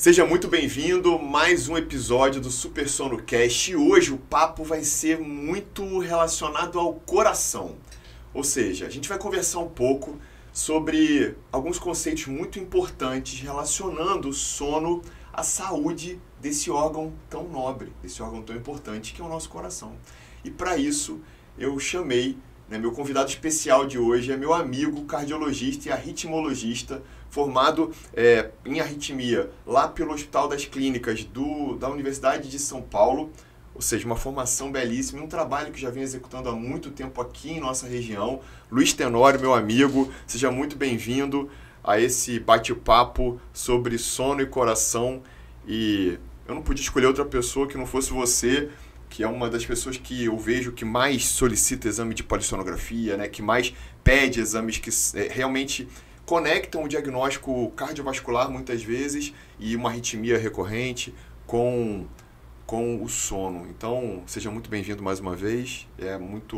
Seja muito bem-vindo, mais um episódio do Super Sono Cast. E hoje o papo vai ser muito relacionado ao coração. Ou seja, a gente vai conversar um pouco sobre alguns conceitos muito importantes relacionando o sono à saúde desse órgão tão nobre, desse órgão tão importante que é o nosso coração. E para isso eu chamei, meu convidado especial de hoje é meu amigo cardiologista e arritmologista, formado em arritmia lá pelo Hospital das Clínicas da Universidade de São Paulo, ou seja, uma formação belíssima, um trabalho que já vem executando há muito tempo aqui em nossa região. Luiz Tenório, meu amigo, seja muito bem-vindo a esse bate-papo sobre sono e coração. E eu não podia escolher outra pessoa que não fosse você, que é uma das pessoas que eu vejo que mais solicita exame de polissonografia, né, que mais pede exames que realmente conectam o diagnóstico cardiovascular muitas vezes e uma arritmia recorrente com o sono. Então, seja muito bem-vindo mais uma vez.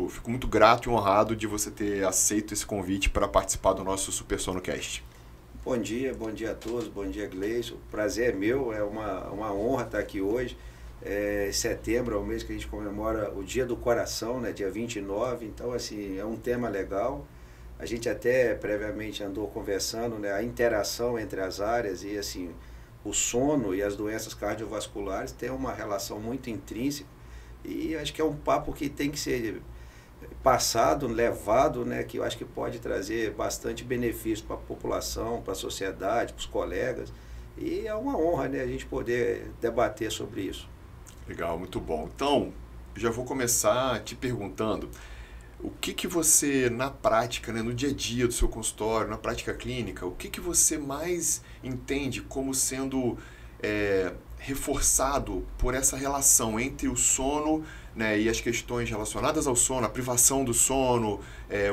Fico muito grato e honrado de você ter aceito esse convite para participar do nosso Super Sono Cast. Bom dia a todos, bom dia, Gleison. O prazer é meu, é uma honra estar aqui hoje. Setembro é o mês que a gente comemora o Dia do Coração, né, dia 29, então assim, é um tema legal. A gente até previamente andou conversando, né, a interação entre as áreas e assim, o sono e as doenças cardiovasculares têm uma relação muito intrínseca e acho que é um papo que tem que ser passado, levado, né, que eu acho que pode trazer bastante benefício para a população, para a sociedade, para os colegas, e é uma honra, né, a gente poder debater sobre isso. Legal, muito bom. Então, já vou começar te perguntando o que você, na prática, né, no dia a dia do seu consultório, na prática clínica, o que você mais entende como sendo reforçado por essa relação entre o sono, né, e as questões relacionadas ao sono, a privação do sono,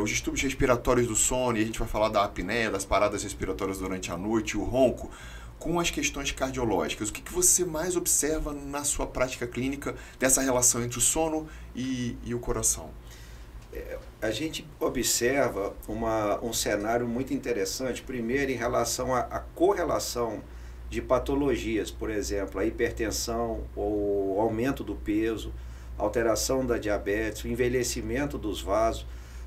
os distúrbios respiratórios do sono, e a gente vai falar da apneia, das paradas respiratórias durante a noite, o ronco, com as questões cardiológicas. O que você mais observa na sua prática clínica dessa relação entre o sono e o coração? A gente observa um cenário muito interessante, primeiro em relação à correlação de patologias, por exemplo, a hipertensão, o aumento do peso, alteração da diabetes, o envelhecimento dos vasos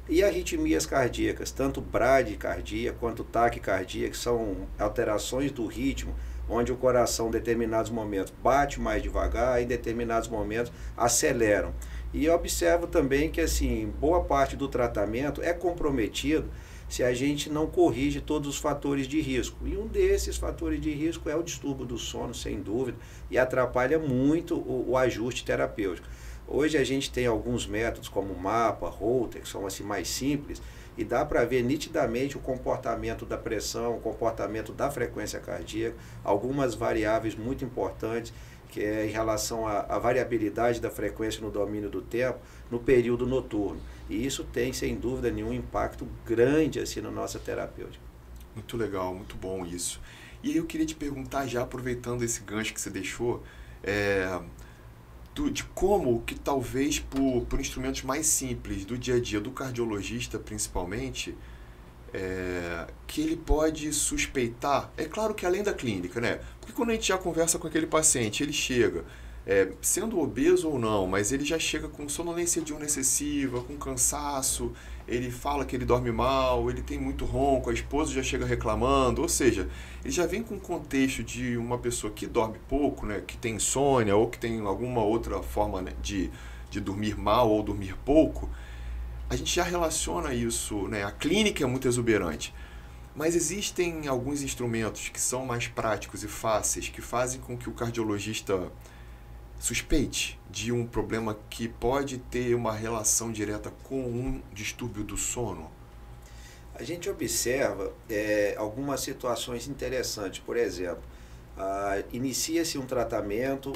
e arritmias cardíacas, tanto bradicardia quanto taquicardia, que são alterações do ritmo, onde o coração em determinados momentos bate mais devagar, em determinados momentos aceleram. E eu observo também que assim, boa parte do tratamento é comprometido se a gente não corrige todos os fatores de risco. E um desses fatores de risco é o distúrbio do sono, sem dúvida, e atrapalha muito o ajuste terapêutico. Hoje a gente tem alguns métodos como MAPA, Holter, que são assim mais simples, e dá para ver nitidamente o comportamento da pressão, o comportamento da frequência cardíaca, algumas variáveis muito importantes, que é em relação à variabilidade da frequência no domínio do tempo, no período noturno. E isso tem, sem dúvida nenhuma, um impacto grande assim, na nossa terapêutica. Muito legal, muito bom isso. E aí eu queria te perguntar, já aproveitando esse gancho que você deixou, de como que talvez por instrumentos mais simples do dia a dia, do cardiologista principalmente, que ele pode suspeitar, é claro que além da clínica, né? Porque quando a gente já conversa com aquele paciente, ele chega, sendo obeso ou não, mas ele já chega com sonolência diurna excessiva, com cansaço, ele fala que ele dorme mal, ele tem muito ronco, a esposa já chega reclamando, ou seja, ele já vem com o contexto de uma pessoa que dorme pouco, né? Que tem insônia ou que tem alguma outra forma, né, de dormir mal ou dormir pouco. A gente já relaciona isso, né? A clínica é muito exuberante, mas existem alguns instrumentos que são mais práticos e fáceis, que fazem com que o cardiologista suspeite de um problema que pode ter uma relação direta com um distúrbio do sono. A gente observa algumas situações interessantes. Por exemplo, inicia-se um tratamento,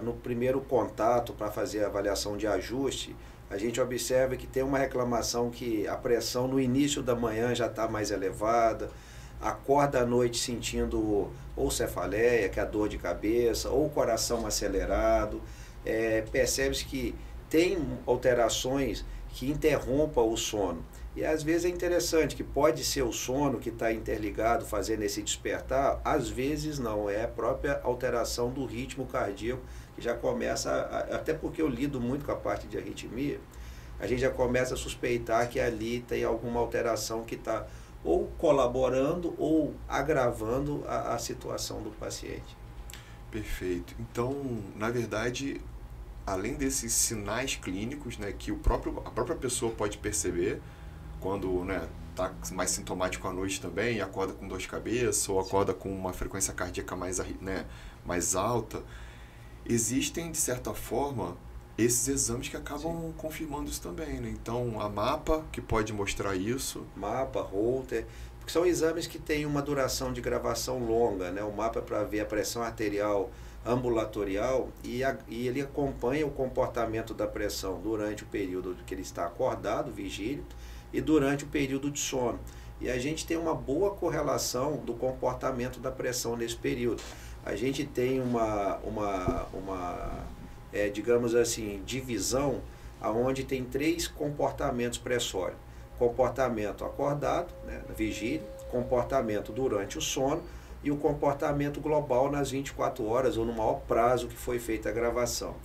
no primeiro contato para fazer a avaliação de ajuste, a gente observa que tem uma reclamação que a pressão no início da manhã já está mais elevada, acorda à noite sentindo ou cefaleia, que é a dor de cabeça, ou coração acelerado, percebe-se que tem alterações que interrompa o sono. E às vezes é interessante que pode ser o sono que está interligado, fazendo esse despertar, às vezes não, é a própria alteração do ritmo cardíaco, que já começa, até porque eu lido muito com a parte de arritmia, a gente já começa a suspeitar que ali tem alguma alteração que está ou colaborando ou agravando a situação do paciente. Perfeito. Então, na verdade, além desses sinais clínicos, né, que a própria pessoa pode perceber, quando, né, tá mais sintomático à noite também, acorda com dor de cabeça ou acorda com uma frequência cardíaca mais, né, mais alta, existem, de certa forma, esses exames que acabam confirmando isso também, né? Então, a MAPA, que pode mostrar isso. MAPA, Holter, porque são exames que têm uma duração de gravação longa, né? O MAPA é para ver a pressão arterial ambulatorial e ele acompanha o comportamento da pressão durante o período que ele está acordado, vigília, e durante o período de sono. E a gente tem uma boa correlação do comportamento da pressão nesse período. A gente tem digamos assim, divisão, onde tem 3 comportamentos pressóricos. Comportamento acordado, né, na vigília, comportamento durante o sono e o comportamento global nas 24 horas ou no maior prazo que foi feita a gravação.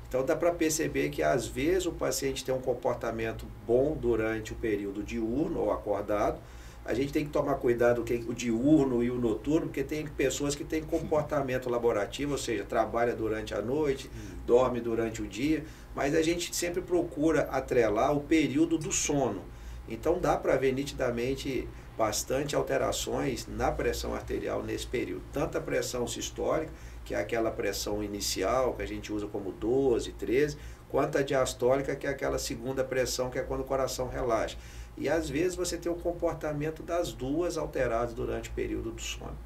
Então dá para perceber que às vezes o paciente tem um comportamento bom durante o período diurno ou acordado. A gente tem que tomar cuidado com o diurno e o noturno, porque tem pessoas que têm comportamento laborativo, ou seja, trabalha durante a noite, dorme durante o dia, mas a gente sempre procura atrelar o período do sono. Então dá para ver nitidamente bastante alterações na pressão arterial nesse período. Tanto a pressão sistólica, que é aquela pressão inicial que a gente usa como 12, 13, quanto a diastólica, que é aquela segunda pressão, que é quando o coração relaxa. E às vezes você tem o comportamento das duas alterados durante o período do sono.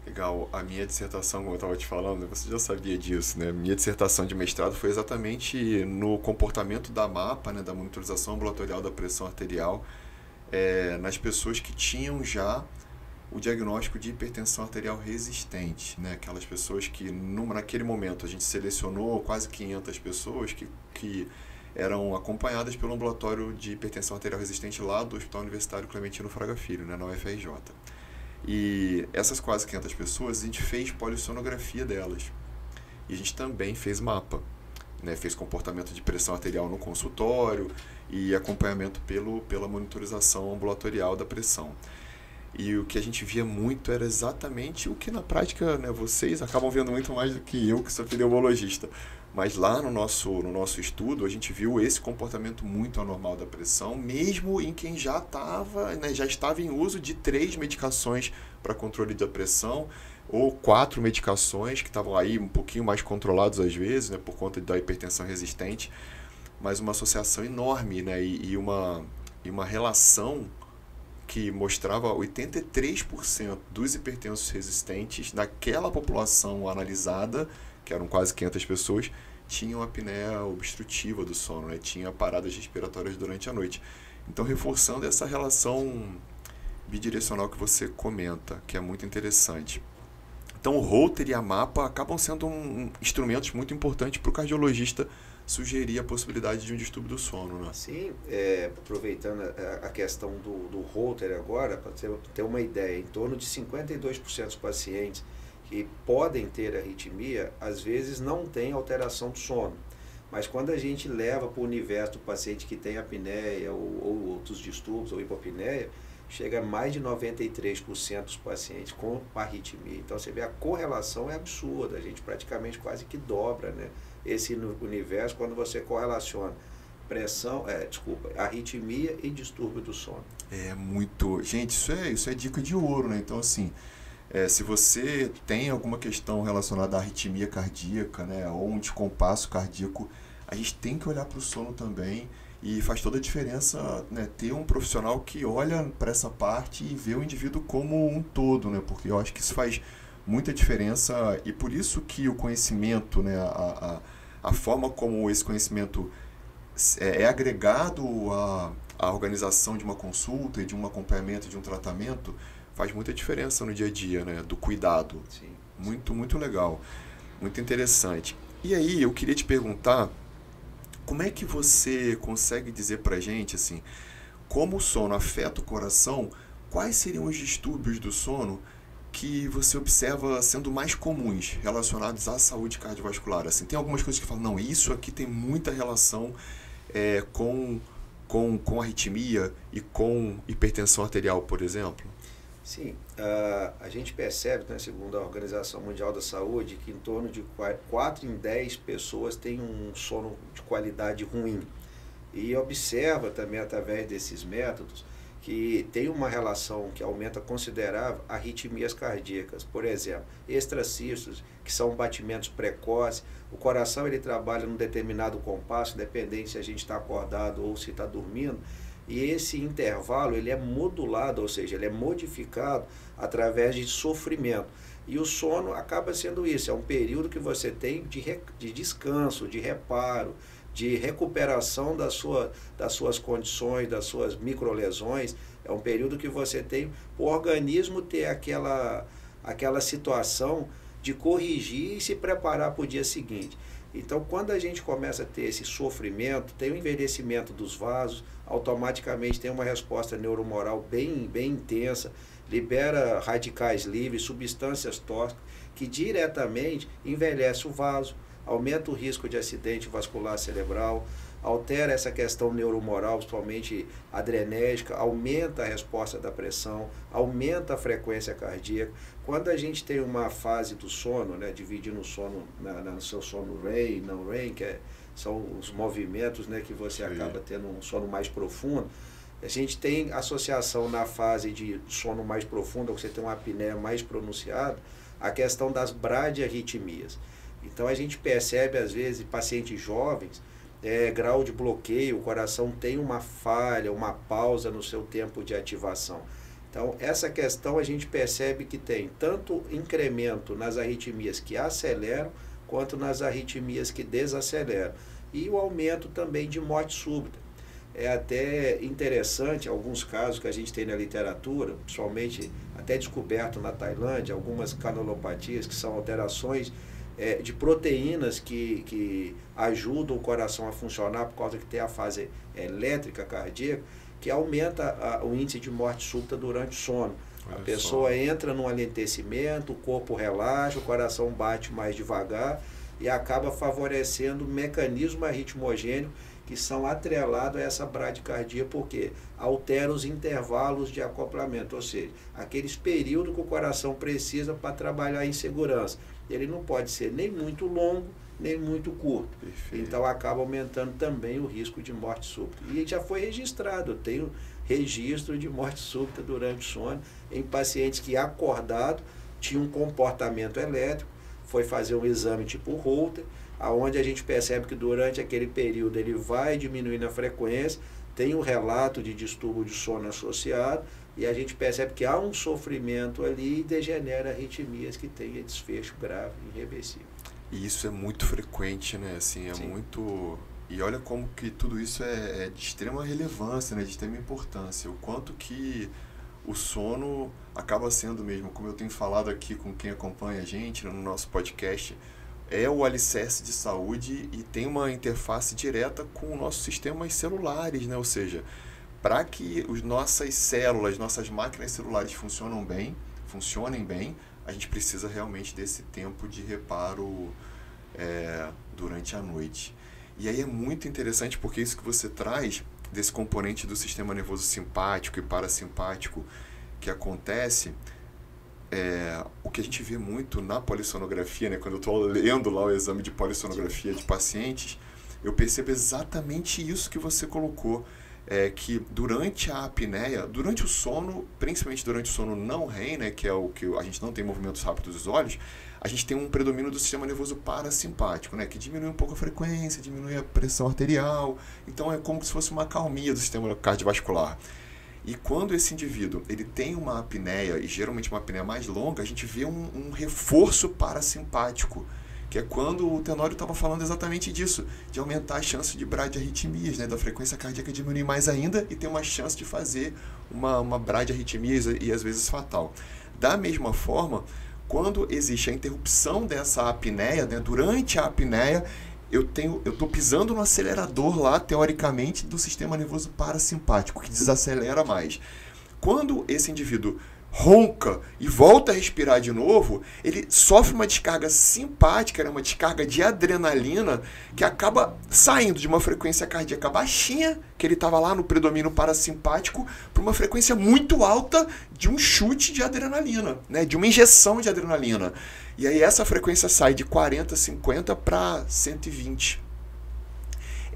Legal. A minha dissertação, como eu estava te falando, você já sabia disso, né? Minha dissertação de mestrado foi exatamente no comportamento da MAPA, né, da monitorização ambulatorial da pressão arterial, nas pessoas que tinham já o diagnóstico de hipertensão arterial resistente, né? Aquelas pessoas que naquele momento a gente selecionou quase 500 pessoas que eram acompanhadas pelo ambulatório de hipertensão arterial resistente lá do Hospital Universitário Clementino Fraga Filho, né, na UFRJ. E essas quase 500 pessoas, a gente fez polissonografia delas. E a gente também fez MAPA, né, fez comportamento de pressão arterial no consultório e acompanhamento pela monitorização ambulatorial da pressão. E o que a gente via muito era exatamente o que na prática, né, vocês acabam vendo muito mais do que eu, que sou pneumologista. Mas lá no nosso estudo, a gente viu esse comportamento muito anormal da pressão, mesmo em quem já estava em uso de 3 medicações para controle da pressão, ou 4 medicações, que estavam aí um pouquinho mais controlados às vezes, né, por conta da hipertensão resistente, mas uma associação enorme, né, e uma relação que mostrava 83% dos hipertensos resistentes naquela população analisada, que eram quase 500 pessoas, tinham apneia obstrutiva do sono, né? Tinha paradas respiratórias durante a noite. Então, reforçando essa relação bidirecional que você comenta, que é muito interessante. Então, o Holter e a MAPA acabam sendo instrumentos muito importantes para o cardiologista sugerir a possibilidade de um distúrbio do sono, né? Sim, aproveitando a questão do Holter agora, para ter uma ideia, em torno de 52% dos pacientes que podem ter arritmia, às vezes não tem alteração do sono. Mas quando a gente leva para o universo do paciente que tem apneia ou outros distúrbios ou hipopneia, chega a mais de 93% dos pacientes com arritmia. Então você vê, a correlação é absurda, a gente praticamente quase que dobra, né, esse universo quando você correlaciona arritmia e distúrbio do sono. É muito... Gente, isso é dica de ouro, né? Então, assim, se você tem alguma questão relacionada à arritmia cardíaca, né, ou um descompasso cardíaco, a gente tem que olhar para o sono também, e faz toda a diferença, né, ter um profissional que olha para essa parte e vê o indivíduo como um todo, né, porque eu acho que isso faz muita diferença, e por isso que o conhecimento, né, a forma como esse conhecimento é agregado à organização de uma consulta e de um acompanhamento, de um tratamento, faz muita diferença no dia a dia, né, do cuidado. Sim. Muito, muito legal, muito interessante. E aí, eu queria te perguntar, como é que você consegue dizer pra gente, assim, como o sono afeta o coração? Quais seriam os distúrbios do sono que você observa sendo mais comuns relacionados à saúde cardiovascular? Assim, tem algumas coisas que falam, não, isso aqui tem muita relação com arritmia e com hipertensão arterial, por exemplo? Sim, a gente percebe, né, segundo a Organização Mundial da Saúde, que em torno de 4 em 10 pessoas têm um sono de qualidade ruim. E observa também, através desses métodos, que tem uma relação que aumenta considerável arritmias cardíacas. Por exemplo, extracístoles, que são batimentos precoces. O coração ele trabalha num determinado compasso, independente se a gente está acordado ou se está dormindo. E esse intervalo ele é modulado, ou seja, ele é modificado através de sofrimento. E o sono acaba sendo isso, é um período que você tem de descanso, de reparo, de recuperação das suas condições, das suas microlesões. É um período que você tem o organismo ter aquela situação de corrigir e se preparar para o dia seguinte. Então, quando a gente começa a ter esse sofrimento, tem o envelhecimento dos vasos, automaticamente tem uma resposta neuromoral bem intensa, libera radicais livres, substâncias tóxicas, que diretamente envelhece o vaso, aumenta o risco de acidente vascular cerebral, altera essa questão neuromoral, principalmente adrenérgica, aumenta a resposta da pressão, aumenta a frequência cardíaca. Quando a gente tem uma fase do sono, né, dividindo o sono no seu sono REM, não REM, são os movimentos, né, que você acaba tendo um sono mais profundo, a gente tem associação na fase de sono mais profundo, que você tem uma apneia mais pronunciada, a questão das bradiarritmias. Então a gente percebe, às vezes, em pacientes jovens, grau de bloqueio, o coração tem uma falha, uma pausa no seu tempo de ativação. Então, essa questão a gente percebe que tem tanto incremento nas arritmias que aceleram, quanto nas arritmias que desaceleram. E o aumento também de morte súbita. É até interessante, alguns casos que a gente tem na literatura, principalmente até descoberto na Tailândia, algumas canalopatias, que são alterações de proteínas que ajudam o coração a funcionar por causa que tem a fase elétrica cardíaca, que aumenta o índice de morte súbita durante o sono. A pessoa entra num alentecimento, o corpo relaxa, o coração bate mais devagar e acaba favorecendo mecanismos arritmogênicos que são atrelados a essa bradicardia, porque altera os intervalos de acoplamento, ou seja, aqueles períodos que o coração precisa para trabalhar em segurança. Ele não pode ser nem muito longo, nem muito curto. Perfeito. Então acaba aumentando também o risco de morte súbita. E já foi registrado, eu tenho registro de morte súbita durante o sono em pacientes que acordado tinham um comportamento elétrico, foi fazer um exame tipo Holter, aonde a gente percebe que durante aquele período ele vai diminuindo a frequência, tem um relato de distúrbio de sono associado, e a gente percebe que há um sofrimento ali e degenera arritmias que têm desfecho grave e irreversível. E isso é muito frequente, né? Assim, Sim. muito... E olha como que tudo isso é de extrema relevância, né? De extrema importância. O quanto que o sono acaba sendo mesmo, como eu tenho falado aqui com quem acompanha a gente no nosso podcast, é o alicerce de saúde e tem uma interface direta com os nossos sistemas celulares, né? Ou seja, para que as nossas células, nossas máquinas celulares funcionem bem, a gente precisa realmente desse tempo de reparo durante a noite. E aí é muito interessante porque isso que você traz, desse componente do sistema nervoso simpático e parasimpático que acontece, o que a gente vê muito na polissonografia, né? Quando eu estou lendo lá o exame de polissonografia de pacientes, eu percebo exatamente isso que você colocou. Que durante a apneia, durante o sono, principalmente durante o sono não REM, né, que é o que a gente não tem movimentos rápidos dos olhos, a gente tem um predomínio do sistema nervoso parasimpático, né, que diminui um pouco a frequência, diminui a pressão arterial, então é como se fosse uma acalmia do sistema cardiovascular. E quando esse indivíduo ele tem uma apneia, e geralmente uma apneia mais longa, a gente vê um reforço parasimpático, que é quando o Tenório estava falando exatamente disso, de aumentar a chance de bradiarritmias, né, da frequência cardíaca diminuir mais ainda e ter uma chance de fazer uma bradiarritmia e às vezes fatal. Da mesma forma, quando existe a interrupção dessa apneia, né, durante a apneia, eu tô pisando no acelerador lá, teoricamente, do sistema nervoso parasimpático, que desacelera mais. Quando esse indivíduo ronca e volta a respirar de novo, ele sofre uma descarga simpática, uma descarga de adrenalina, que acaba saindo de uma frequência cardíaca baixinha, que ele estava lá no predomínio parasimpático, para uma frequência muito alta de um chute de adrenalina, né, de uma injeção de adrenalina. E aí essa frequência sai de 40, 50 para 120.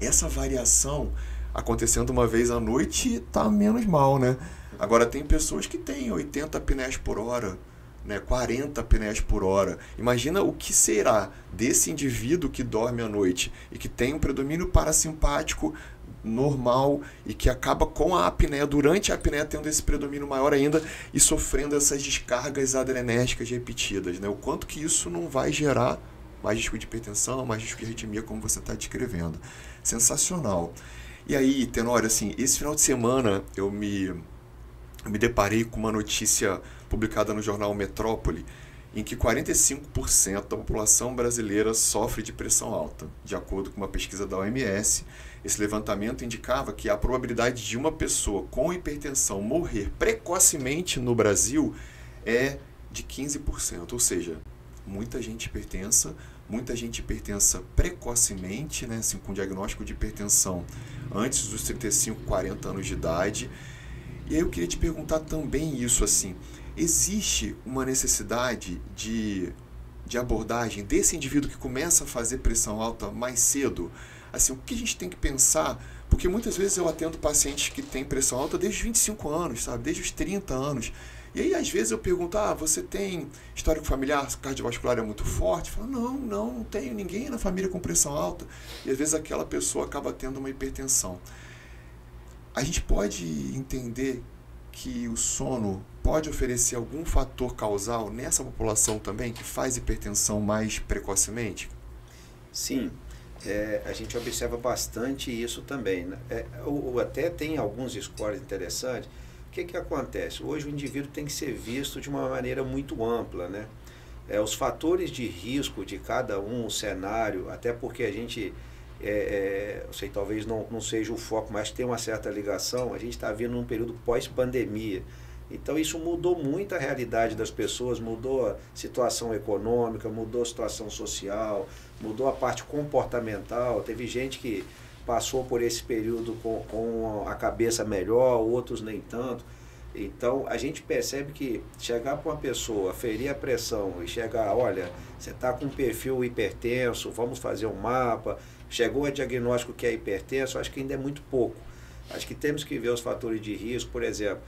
Essa variação acontecendo uma vez à noite tá menos mal, né? Agora, tem pessoas que têm 80 apneias por hora, né, 40 apneias por hora. Imagina o que será desse indivíduo que dorme à noite e que tem um predomínio parasimpático normal e que acaba com a apneia, durante a apneia tendo esse predomínio maior ainda e sofrendo essas descargas adrenérgicas repetidas, né? O quanto que isso não vai gerar mais risco de hipertensão, mais risco de arritmia, como você está descrevendo. Sensacional. E aí, Tenório, assim, esse final de semana eu me deparei com uma notícia publicada no jornal Metrópole, em que 45% da população brasileira sofre de pressão alta. De acordo com uma pesquisa da OMS, esse levantamento indicava que a probabilidade de uma pessoa com hipertensão morrer precocemente no Brasil é de 15%. Ou seja, muita gente hipertensa precocemente, né, assim, com diagnóstico de hipertensão antes dos 35, 40 anos de idade. E aí eu queria te perguntar também isso, assim, existe uma necessidade de abordagem desse indivíduo que começa a fazer pressão alta mais cedo? Assim, o que a gente tem que pensar? Porque muitas vezes eu atendo pacientes que têm pressão alta desde os 25 anos, sabe? Desde os 30 anos. E aí, às vezes, eu pergunto, você tem histórico familiar cardiovascular é muito forte? Fala, não tenho ninguém na família com pressão alta. E às vezes aquela pessoa acaba tendo uma hipertensão. A gente pode entender que o sono pode oferecer algum fator causal nessa população também que faz hipertensão mais precocemente? Sim, a gente observa bastante isso também, né? Até tem alguns scores interessantes. O que acontece? Hoje o indivíduo tem que ser visto de uma maneira muito ampla, né? Os fatores de risco de cada um, o cenário, até porque a gente... eu sei, talvez não seja o foco, mas tem uma certa ligação. A gente está vindo num período pós-pandemia, então isso mudou muito a realidade das pessoas, mudou a situação econômica, mudou a situação social, mudou a parte comportamental. Teve gente que passou por esse período com a cabeça melhor, outros nem tanto. Então a gente percebe que chegar para uma pessoa, ferir a pressão e chegar, olha, você está com um perfil hipertenso, vamos fazer um mapa, chegou a diagnóstico que é hipertenso, acho que ainda é muito pouco. Acho que temos que ver os fatores de risco. Por exemplo,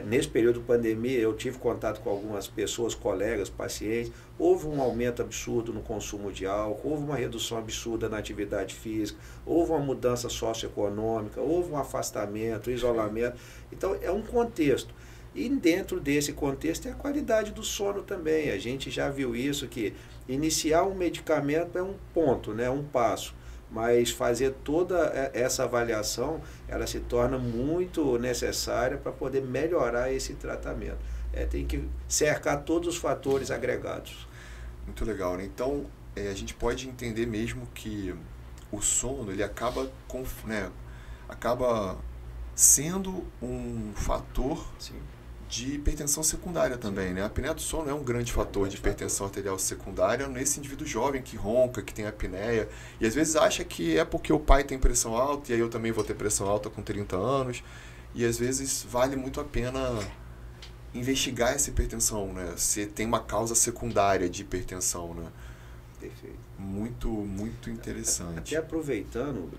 nesse período de pandemia eu tive contato com algumas pessoas, colegas, pacientes, houve um aumento absurdo no consumo de álcool, houve uma redução absurda na atividade física, houve uma mudança socioeconômica, houve um afastamento, isolamento. Então é um contexto. E dentro desse contexto é a qualidade do sono também. A gente já viu isso, que iniciar um medicamento é um ponto, né, um passo. Mas fazer toda essa avaliação, ela se torna muito necessária para poder melhorar esse tratamento. Tem que cercar todos os fatores agregados. Muito legal, né? Então, a gente pode entender mesmo que o sono, ele acaba sendo um fator... Sim. De hipertensão secundária também, né? A apneia do sono é um grande fator de hipertensão arterial secundária nesse indivíduo jovem que ronca, que tem apneia, e às vezes acha que é porque o pai tem pressão alta e aí eu também vou ter pressão alta com 30 anos, e às vezes vale muito a pena investigar essa hipertensão, né? Se tem uma causa secundária de hipertensão, né? Perfeito. Muito interessante. Até aproveitando,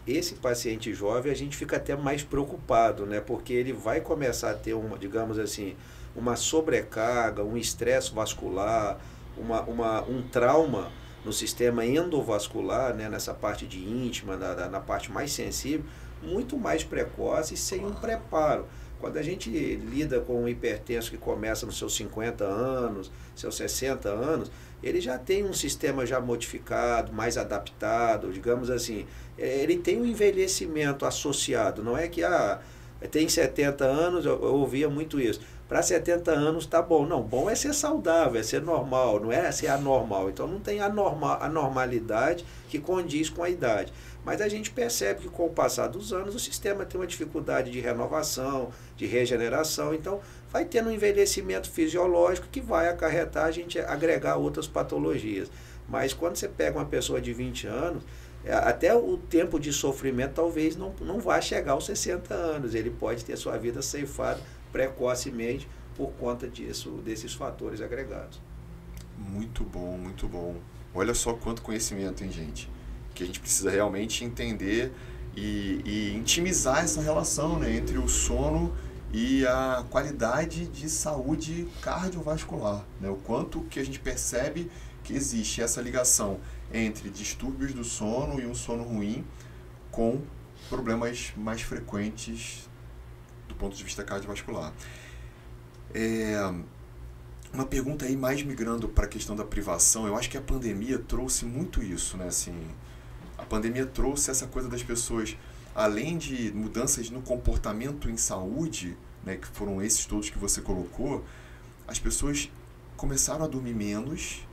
esse paciente jovem a gente fica até mais preocupado, né? Porque ele vai começar a ter digamos assim, uma sobrecarga, um estresse vascular, um trauma no sistema endovascular, né? Nessa parte de íntima, na parte mais sensível, muito mais precoce e sem um preparo. Quando a gente lida com um hipertenso que começa nos seus 50 anos, seus 60 anos, ele já tem um sistema já modificado, mais adaptado, digamos assim. Ele tem um envelhecimento associado, não é que tem 70 anos, eu ouvia muito isso. para 70 anos tá bom. Não, bom é ser saudável, é ser normal, não é ser anormal. Então não tem anormalidade que condiz com a idade. Mas a gente percebe que com o passar dos anos o sistema tem uma dificuldade de renovação, de regeneração. Então vai tendo um envelhecimento fisiológico que vai acarretar a gente agregar outras patologias. Mas quando você pega uma pessoa de 20 anos, até o tempo de sofrimento talvez não vá chegar aos 60 anos. Ele pode ter sua vida ceifada precocemente por conta desses fatores agregados. Muito bom, muito bom. Olha só quanto conhecimento, hein, gente? Que a gente precisa realmente entender e intimizar essa relação, né, entre o sono e a qualidade de saúde cardiovascular, né? O quanto que a gente percebe que existe essa ligação entre distúrbios do sono e um sono ruim com problemas mais frequentes do ponto de vista cardiovascular. Uma pergunta aí mais migrando para a questão da privação, eu acho que a pandemia trouxe muito isso, né? Assim, a pandemia trouxe essa coisa das pessoas, além de mudanças no comportamento em saúde, né, que foram esses todos que você colocou, as pessoas começaram a dormir menos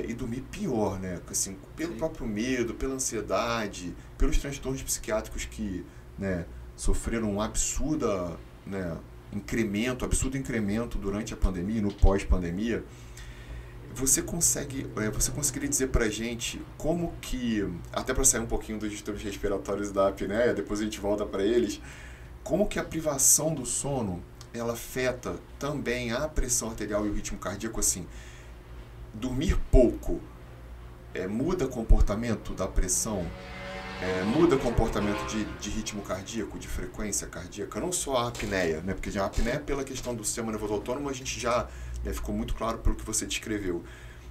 e dormir pior, né? Assim, pelo próprio medo, pela ansiedade, pelos transtornos psiquiátricos que, né, sofreram um absurdo incremento durante a pandemia e no pós-pandemia. Você conseguiria dizer pra gente como que, até para sair um pouquinho dos distúrbios respiratórios da apneia, depois a gente volta para eles, como que a privação do sono, ela afeta também a pressão arterial e o ritmo cardíaco, assim, dormir pouco muda comportamento da pressão, muda comportamento de ritmo cardíaco, de frequência cardíaca, não só a apneia, né? Porque a apneia, pela questão do sistema nervoso autônomo, a gente já ficou muito claro pelo que você descreveu.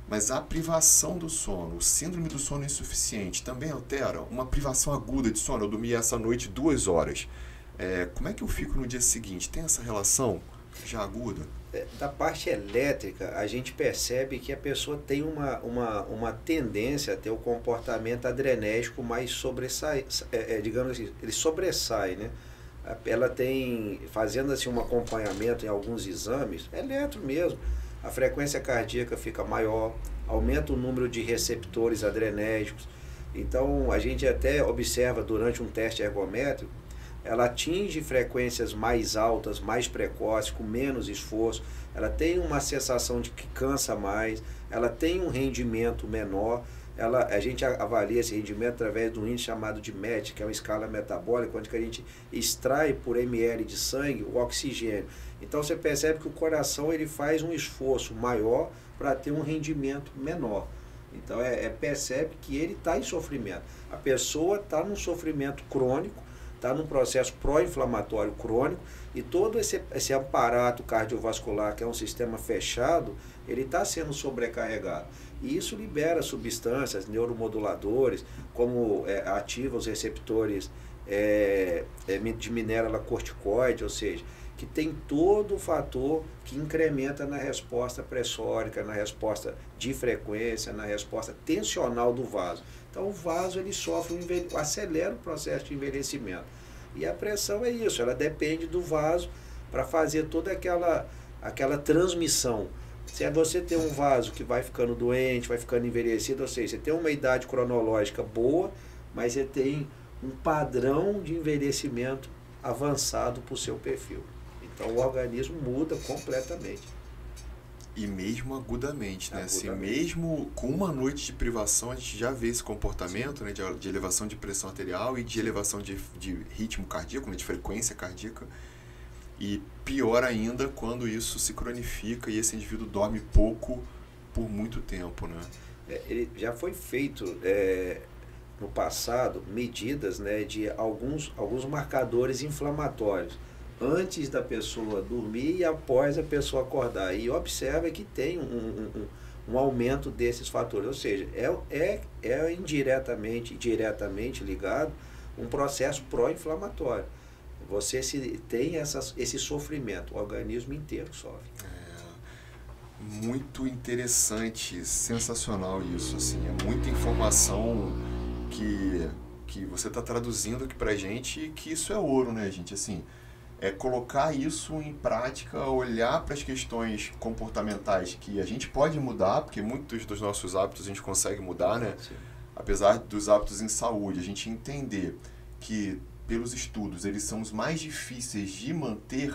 Mas a privação do sono, o síndrome do sono insuficiente, também altera uma privação aguda de sono. Eu dormi essa noite 2 horas. Como é que eu fico no dia seguinte? Tem essa relação já aguda? Da parte elétrica, a gente percebe que a pessoa tem uma tendência a ter o comportamento adrenérgico mais digamos assim, ele sobressai, né? Ela tem, fazendo assim um acompanhamento em alguns exames, eletro mesmo, a frequência cardíaca fica maior, aumenta o número de receptores adrenérgicos. Então, a gente até observa durante um teste ergométrico, ela atinge frequências mais altas, mais precoces, com menos esforço, ela tem uma sensação de que cansa mais, ela tem um rendimento menor, a gente avalia esse rendimento através de um índice chamado de MET, que é uma escala metabólica, onde a gente extrai por ml de sangue o oxigênio. Então você percebe que o coração ele faz um esforço maior para ter um rendimento menor. Então percebe que ele está em sofrimento. A pessoa está num sofrimento crônico, está num processo pró-inflamatório crônico, e todo esse aparato cardiovascular, que é um sistema fechado, ele está sendo sobrecarregado. E isso libera substâncias neuromoduladores, como ativa os receptores de mineralocorticoide, ou seja, que tem todo o fator que incrementa na resposta pressórica, na resposta de frequência, na resposta tensional do vaso. Então o vaso ele acelera o processo de envelhecimento. E a pressão é isso, ela depende do vaso para fazer toda aquela transmissão. Se você tem um vaso que vai ficando doente, vai ficando envelhecido, ou seja, você tem uma idade cronológica boa, mas você tem um padrão de envelhecimento avançado para o seu perfil. Então o organismo muda completamente. E mesmo agudamente, né? Assim, mesmo com uma noite de privação, a gente já vê esse comportamento, né, de elevação de pressão arterial e de elevação de ritmo cardíaco, né, de frequência cardíaca. E pior ainda quando isso se cronifica e esse indivíduo dorme pouco por muito tempo, né? Ele já foi feito no passado medidas, né, de alguns marcadores inflamatórios antes da pessoa dormir e após a pessoa acordar. E observa que tem um aumento desses fatores. Ou seja, indiretamente, diretamente ligado um processo pró-inflamatório. Você tem esse sofrimento, o organismo inteiro sofre. Muito interessante, sensacional isso. Assim, é muita informação que você está traduzindo aqui pra gente, e que isso é ouro, né, gente? Assim, colocar isso em prática, olhar para as questões comportamentais que a gente pode mudar, porque muitos dos nossos hábitos a gente consegue mudar, né? Sim. Apesar dos hábitos em saúde, a gente entender que, pelos estudos, eles são os mais difíceis de manter,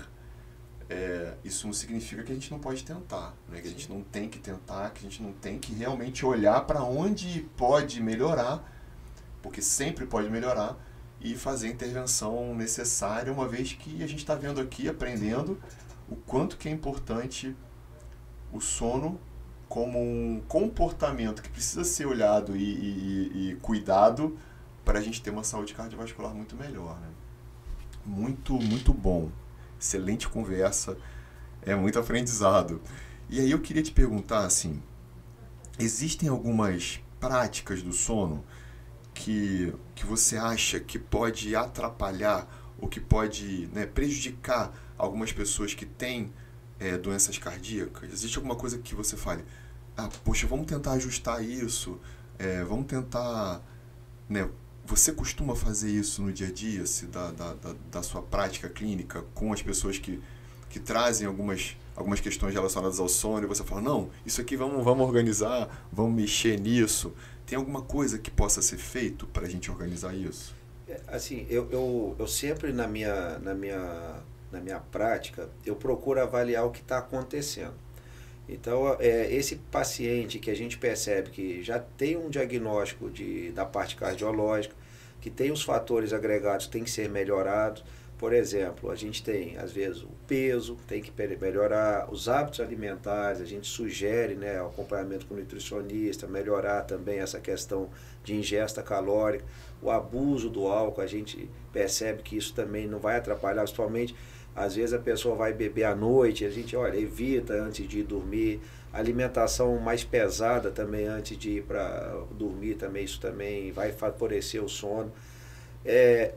isso não significa que a gente não pode tentar, né? Que a gente não tem que tentar, que a gente não tem que realmente olhar para onde pode melhorar, porque sempre pode melhorar, e fazer a intervenção necessária, uma vez que a gente está vendo aqui, aprendendo o quanto que é importante o sono como um comportamento que precisa ser olhado e cuidado para a gente ter uma saúde cardiovascular muito melhor, né? Muito, muito bom. Excelente conversa. É muito aprendizado. E aí eu queria te perguntar, assim, existem algumas práticas do sono que você acha que pode atrapalhar ou que pode, né, prejudicar algumas pessoas que têm doenças cardíacas? Existe alguma coisa que você fale, poxa, vamos tentar ajustar isso, vamos tentar, né? Você costuma fazer isso no dia a dia, da sua prática clínica, com as pessoas que trazem algumas questões relacionadas ao sono, e você fala, não, isso aqui vamos organizar, vamos mexer nisso. Tem alguma coisa que possa ser feito para a gente organizar isso? Assim, eu sempre na minha prática, eu procuro avaliar o que está acontecendo. Então, esse paciente que a gente percebe que já tem um diagnóstico da parte cardiológica, que tem os fatores agregados que tem que ser melhorados. Por exemplo, a gente tem, às vezes, o peso, tem que melhorar, os hábitos alimentares, a gente sugere, né, o acompanhamento com o nutricionista, melhorar também essa questão de ingesta calórica, o abuso do álcool, a gente percebe que isso também não vai atrapalhar, principalmente, às vezes a pessoa vai beber à noite, a gente, evita antes de ir dormir, alimentação mais pesada também antes de ir para dormir, também isso também vai favorecer o sono.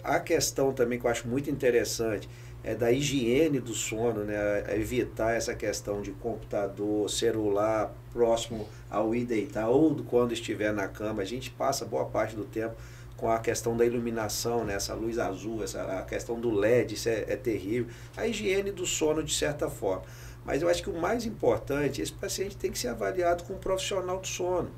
A questão também que eu acho muito interessante é da higiene do sono, né? Evitar essa questão de computador, celular próximo ao ir deitar ou quando estiver na cama. A gente passa boa parte do tempo com a questão da iluminação, né? Essa luz azul, a questão do LED, isso é terrível. A higiene do sono, de certa forma. Mas eu acho que o mais importante, esse paciente tem que ser avaliado com um profissional do sono.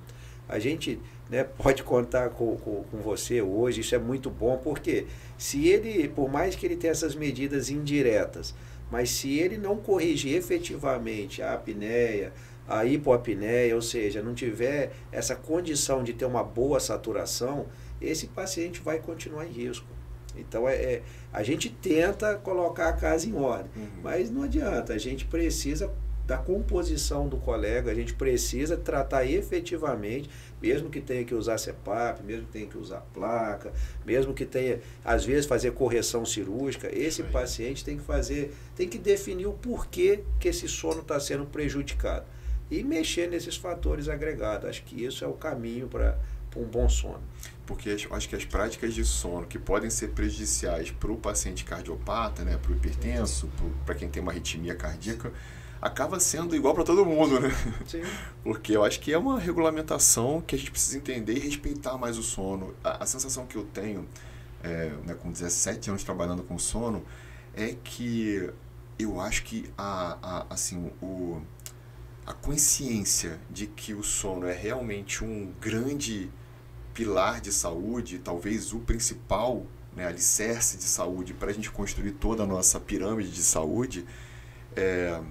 A gente, né, pode contar com você hoje, isso é muito bom, porque se ele, por mais que ele tenha essas medidas indiretas, mas se ele não corrigir efetivamente a apneia, a hipoapneia, ou seja, não tiver essa condição de ter uma boa saturação, esse paciente vai continuar em risco. Então, a gente tenta colocar a casa em ordem, mas não adianta, a gente precisa da composição do colega, a gente precisa tratar efetivamente, mesmo que tenha que usar CPAP, mesmo que tenha que usar placa, mesmo que tenha, às vezes, fazer correção cirúrgica, esse paciente tem que definir o porquê que esse sono está sendo prejudicado e mexer nesses fatores agregados. Acho que isso é o caminho para um bom sono. Porque acho que as práticas de sono que podem ser prejudiciais para o paciente cardiopata, né, para o hipertenso, para quem tem uma arritmia cardíaca, acaba sendo igual para todo mundo, né? Sim. Porque eu acho que é uma regulamentação que a gente precisa entender e respeitar mais o sono. A sensação que eu tenho, né, com 17 anos trabalhando com sono, é que eu acho que a consciência de que o sono é realmente um grande pilar de saúde, talvez o principal, né, alicerce de saúde para a gente construir toda a nossa pirâmide de saúde,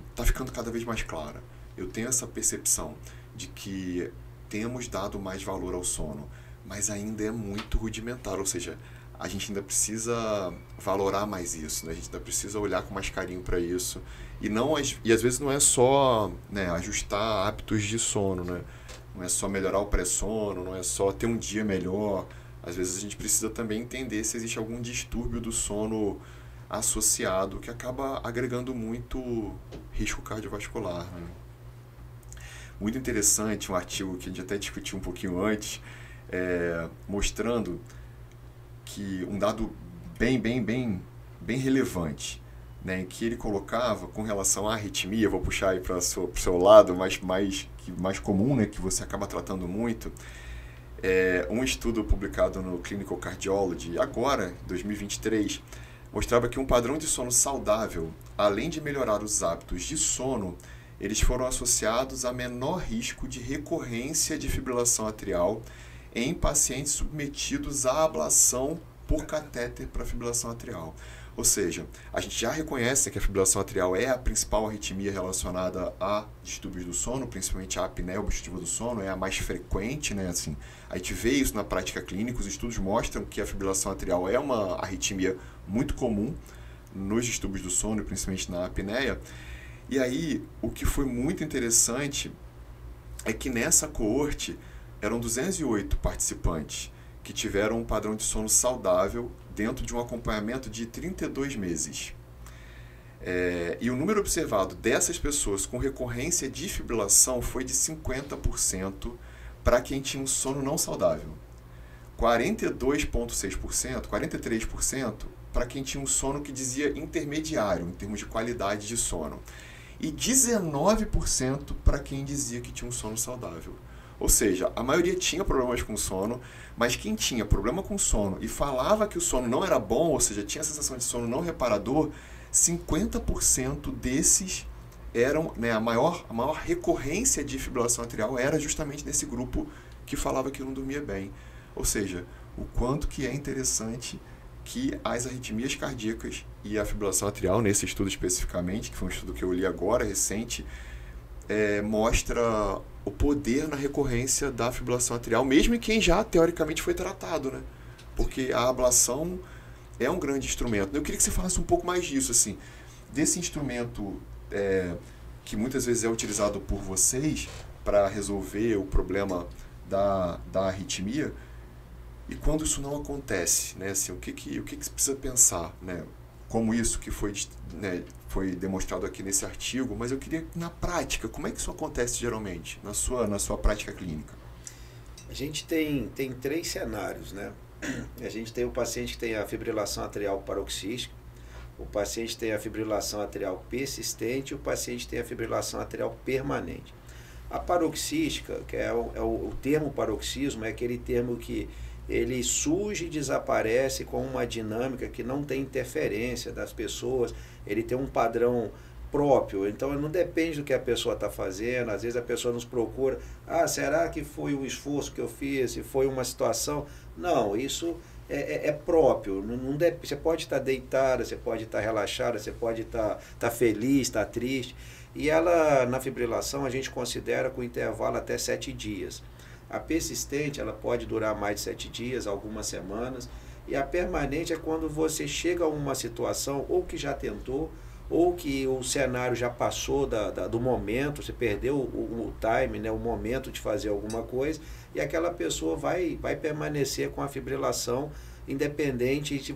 está ficando cada vez mais clara. Eu tenho essa percepção de que temos dado mais valor ao sono, mas ainda é muito rudimentar, ou seja, a gente ainda precisa valorar mais isso, né? A gente ainda precisa olhar com mais carinho para isso, e às vezes não é só, né, ajustar hábitos de sono, né? Não é só melhorar o pré-sono, não é só ter um dia melhor. Às vezes a gente precisa também entender se existe algum distúrbio do sono associado que acaba agregando muito risco cardiovascular, né? Muito interessante um artigo que a gente até discutiu um pouquinho antes, mostrando que um dado bem relevante, né, em que ele colocava com relação à arritmia, vou puxar aí para o seu lado mais comum, né, que você acaba tratando muito, um estudo publicado no Clinical Cardiology, agora, 2023, mostrava que um padrão de sono saudável, além de melhorar os hábitos de sono, eles foram associados a menor risco de recorrência de fibrilação atrial em pacientes submetidos à ablação por catéter para fibrilação atrial. Ou seja, a gente já reconhece que a fibrilação atrial é a principal arritmia relacionada a distúrbios do sono, principalmente a apneia obstrutiva do sono, é a mais frequente, né? Assim, a gente vê isso na prática clínica, os estudos mostram que a fibrilação atrial é uma arritmia muito comum nos distúrbios do sono, principalmente na apneia. E aí, o que foi muito interessante é que nessa coorte eram 208 participantes que tiveram um padrão de sono saudável dentro de um acompanhamento de 32 meses. E o número observado dessas pessoas com recorrência de fibrilação foi de 50% para quem tinha um sono não saudável. 42,6%, 43% para quem tinha um sono que dizia intermediário, em termos de qualidade de sono. E 19% para quem dizia que tinha um sono saudável. Ou seja, a maioria tinha problemas com sono, mas quem tinha problema com sono e falava que o sono não era bom, ou seja, tinha a sensação de sono não reparador, 50% desses eram, né, a maior recorrência de fibrilação atrial era justamente nesse grupo que falava que não dormia bem. Ou seja, o quanto que é interessante que as arritmias cardíacas e a fibrilação atrial, nesse estudo especificamente, que foi um estudo que eu li agora, recente, mostra o poder na recorrência da fibrilação atrial, mesmo em quem já teoricamente foi tratado, né? Porque a ablação é um grande instrumento. Eu queria que você falasse um pouco mais disso, assim, desse instrumento que muitas vezes é utilizado por vocês para resolver o problema da arritmia, e quando isso não acontece, né? Assim, o que você precisa pensar, né? Como isso que foi, né, foi demonstrado aqui nesse artigo, mas eu queria, na prática, como é que isso acontece geralmente, na sua prática clínica? A gente tem 3 cenários, né? A gente tem o paciente que tem a fibrilação atrial paroxística, o paciente tem a fibrilação atrial persistente e o paciente tem a fibrilação atrial permanente. A paroxística, que é o termo paroxismo, é aquele termo que ele surge e desaparece com uma dinâmica que não tem interferência das pessoas, ele tem um padrão próprio, então não depende do que a pessoa está fazendo. Às vezes a pessoa nos procura, será que foi um esforço que eu fiz, se foi uma situação? Não, isso é próprio, você pode estar deitada, você pode estar relaxada, você pode estar feliz, estar triste, e ela, na fibrilação, a gente considera com intervalo até 7 dias. A persistente, ela pode durar mais de 7 dias, algumas semanas, e a permanente é quando você chega a uma situação ou que já tentou, ou que o cenário já passou do momento, você perdeu o time, né, o momento de fazer alguma coisa, e aquela pessoa vai permanecer com a fibrilação, independente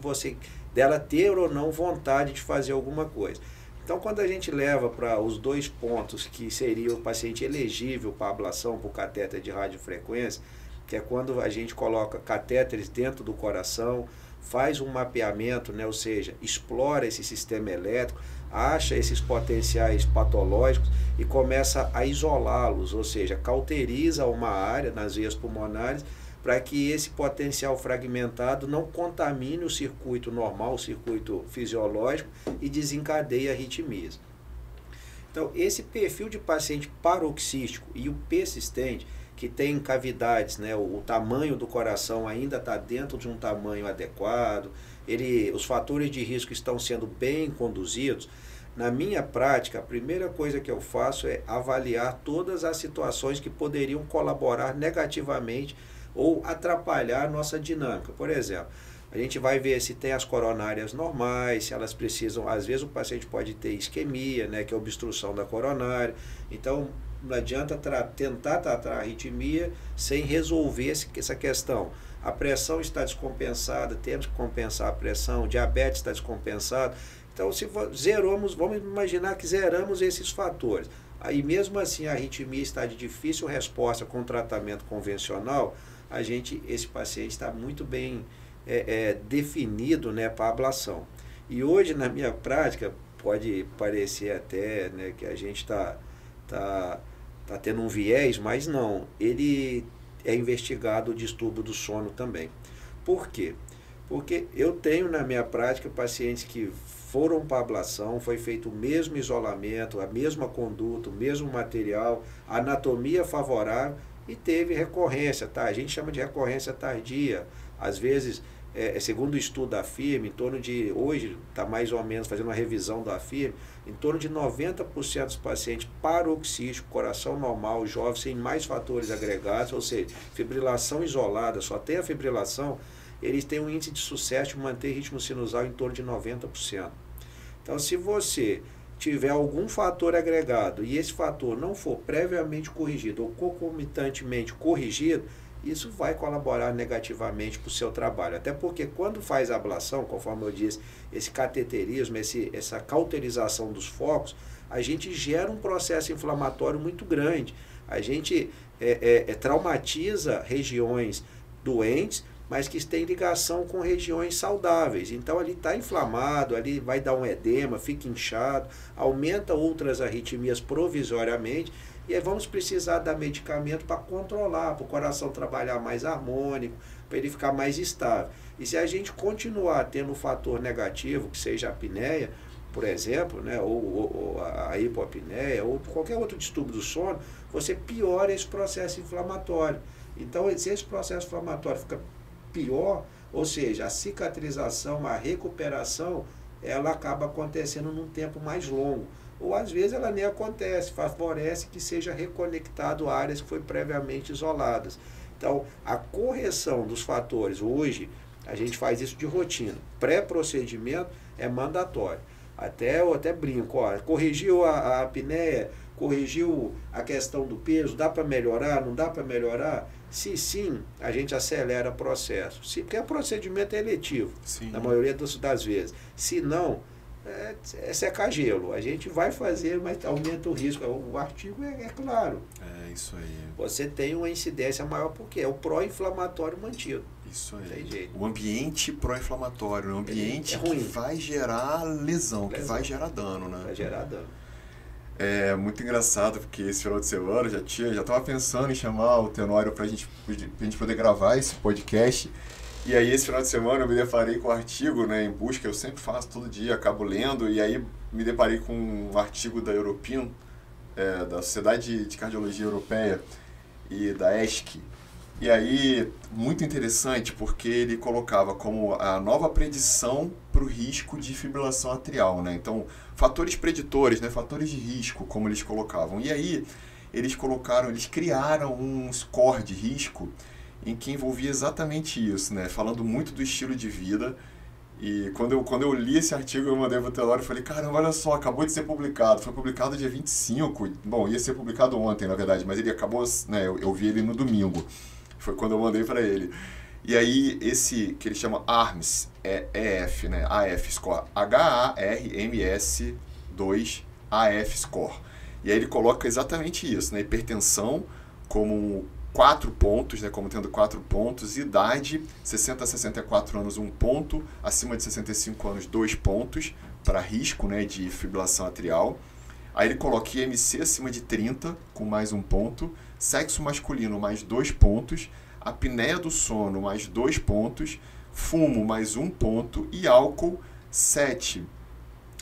dela ter ou não vontade de fazer alguma coisa. Então, quando a gente leva para os 2 pontos, que seria o paciente elegível para ablação por catéter de radiofrequência, que é quando a gente coloca catéteres dentro do coração, faz um mapeamento, né, ou seja, explora esse sistema elétrico, acha esses potenciais patológicos e começa a isolá-los, ou seja, cauteriza uma área nas veias pulmonares para que esse potencial fragmentado não contamine o circuito normal, o circuito fisiológico, e desencadeie arritmias. Então, esse perfil de paciente paroxístico e o persistente, que tem cavidades, né, o tamanho do coração ainda está dentro de um tamanho adequado, os fatores de risco estão sendo bem conduzidos. Na minha prática, a primeira coisa que eu faço é avaliar todas as situações que poderiam colaborar negativamente ou atrapalhar a nossa dinâmica. Por exemplo, a gente vai ver se tem as coronárias normais, se elas precisam, às vezes o paciente pode ter isquemia, né, que é obstrução da coronária. Então, não adianta tentar tratar a arritmia sem resolver essa questão. A pressão está descompensada, temos que compensar a pressão, o diabetes está descompensado. Então, se vamos imaginar que zeramos esses fatores. Aí, mesmo assim, a arritmia está de difícil resposta com tratamento convencional, esse paciente está muito bem definido, né, para ablação. E hoje, na minha prática, pode parecer até, né, que a gente está tendo um viés, mas não, ele é investigado o distúrbio do sono também. Por quê? Porque eu tenho na minha prática pacientes que foram para a ablação, foi feito o mesmo isolamento, a mesma conduta, o mesmo material, a anatomia favorável e teve recorrência, tá? A gente chama de recorrência tardia. Às vezes, segundo o estudo da firma, em torno de, hoje está mais ou menos fazendo uma revisão da firma, em torno de 90% dos pacientes paroxísticos, coração normal, jovens, sem mais fatores agregados, ou seja, fibrilação isolada, só tem a fibrilação, eles têm um índice de sucesso de manter ritmo sinusal em torno de 90%. Então, se você tiver algum fator agregado e esse fator não for previamente corrigido ou concomitantemente corrigido, isso vai colaborar negativamente para o seu trabalho. Até porque quando faz a ablação, conforme eu disse, esse cateterismo, essa cauterização dos focos, a gente gera um processo inflamatório muito grande. A gente traumatiza regiões doentes, mas que têm ligação com regiões saudáveis. Então ali está inflamado, ali vai dar um edema, fica inchado, aumenta outras arritmias provisoriamente, e aí vamos precisar dar medicamento para controlar, para o coração trabalhar mais harmônico, para ele ficar mais estável. E se a gente continuar tendo um fator negativo, que seja a apneia, por exemplo, né, ou a hipopneia, ou qualquer outro distúrbio do sono, você piora esse processo inflamatório. Então, se esse processo inflamatório fica pior, ou seja, a cicatrização, a recuperação, ela acaba acontecendo num tempo mais longo. Ou às vezes ela nem acontece, favorece que seja reconectado a áreas que foram previamente isoladas. Então, a correção dos fatores, hoje, a gente faz isso de rotina. Pré-procedimento é mandatório. Eu até brinco, corrigiu a apneia, corrigiu a questão do peso, dá para melhorar, não dá para melhorar? Se sim, a gente acelera o processo. Porque o procedimento é eletivo, sim, na maioria das vezes. Se não, é secar gelo. A gente vai fazer, mas aumenta o risco. O artigo é claro. É isso aí. Você tem uma incidência maior porque é o pró-inflamatório mantido. Isso aí. O ambiente pró-inflamatório, o ambiente que vai gerar lesão, que vai gerar dano, né? Vai gerar dano. É muito engraçado, porque esse final de semana já estava pensando em chamar o Tenório pra gente poder gravar esse podcast. E aí, esse final de semana, eu me deparei com um artigo, né, em busca, eu sempre faço todo dia, acabo lendo, e aí me deparei com um artigo da European, da Sociedade de Cardiologia Europeia e da ESC. E aí, muito interessante, porque ele colocava como a nova predição para o risco de fibrilação atrial, né? Então, fatores preditores, né? Fatores de risco, como eles colocavam. E aí, eles criaram um score de risco em que envolvia exatamente isso, né? Falando muito do estilo de vida. E quando eu li esse artigo, eu mandei para o Tenório e falei, caramba, olha só, acabou de ser publicado. Foi publicado dia 25, bom, ia ser publicado ontem, na verdade, mas ele acabou, né? Eu vi ele no domingo. Foi quando eu mandei para ele. E aí, esse que ele chama ARMS, EF, né? AF Score, HARMS 2 AF Score. E aí ele coloca exatamente isso, né? Hipertensão como 4 pontos, né? Como tendo 4 pontos, idade, 60 a 64 anos, 1 ponto, acima de 65 anos, 2 pontos, para risco, né? De fibrilação atrial. Aí ele coloca IMC acima de 30, com mais 1 ponto, sexo masculino mais 2 pontos, apneia do sono mais 2 pontos, fumo mais 1 ponto e álcool 7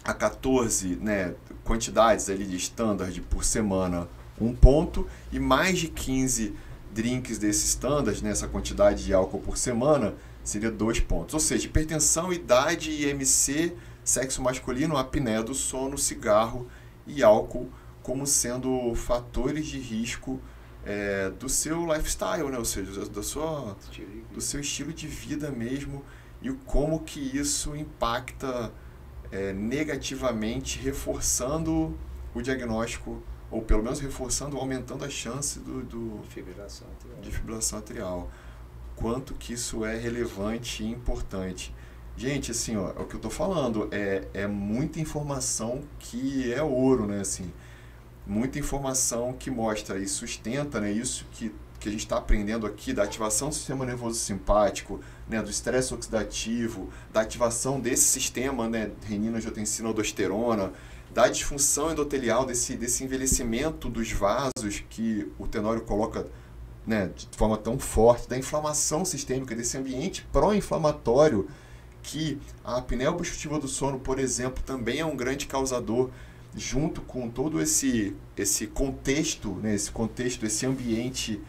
a 14, né, quantidades ali de standard por semana, 1 ponto, e mais de 15 drinks desse standard, nessa quantidade de álcool por semana, seria 2 pontos. Ou seja, hipertensão, idade, IMC, sexo masculino, apneia do sono, cigarro e álcool como sendo fatores de risco do seu lifestyle, né? Ou seja, do seu estilo de vida mesmo, e como que isso impacta negativamente, reforçando o diagnóstico, ou pelo menos aumentando a chance de fibrilação atrial. Quanto que isso é relevante e importante. Gente, assim, ó, é o que eu estou falando, é muita informação que é ouro, né? Assim, muita informação que mostra e sustenta, né, isso que a gente está aprendendo aqui, da ativação do sistema nervoso simpático, né, do estresse oxidativo, da ativação desse sistema, né, renina, angiotensina, aldosterona, da disfunção endotelial, desse envelhecimento dos vasos que o Tenório coloca né, de forma tão forte, da inflamação sistêmica, desse ambiente pró-inflamatório, que a apneia obstrutiva do sono, por exemplo, também é um grande causador, junto com todo esse contexto, né, esse ambiente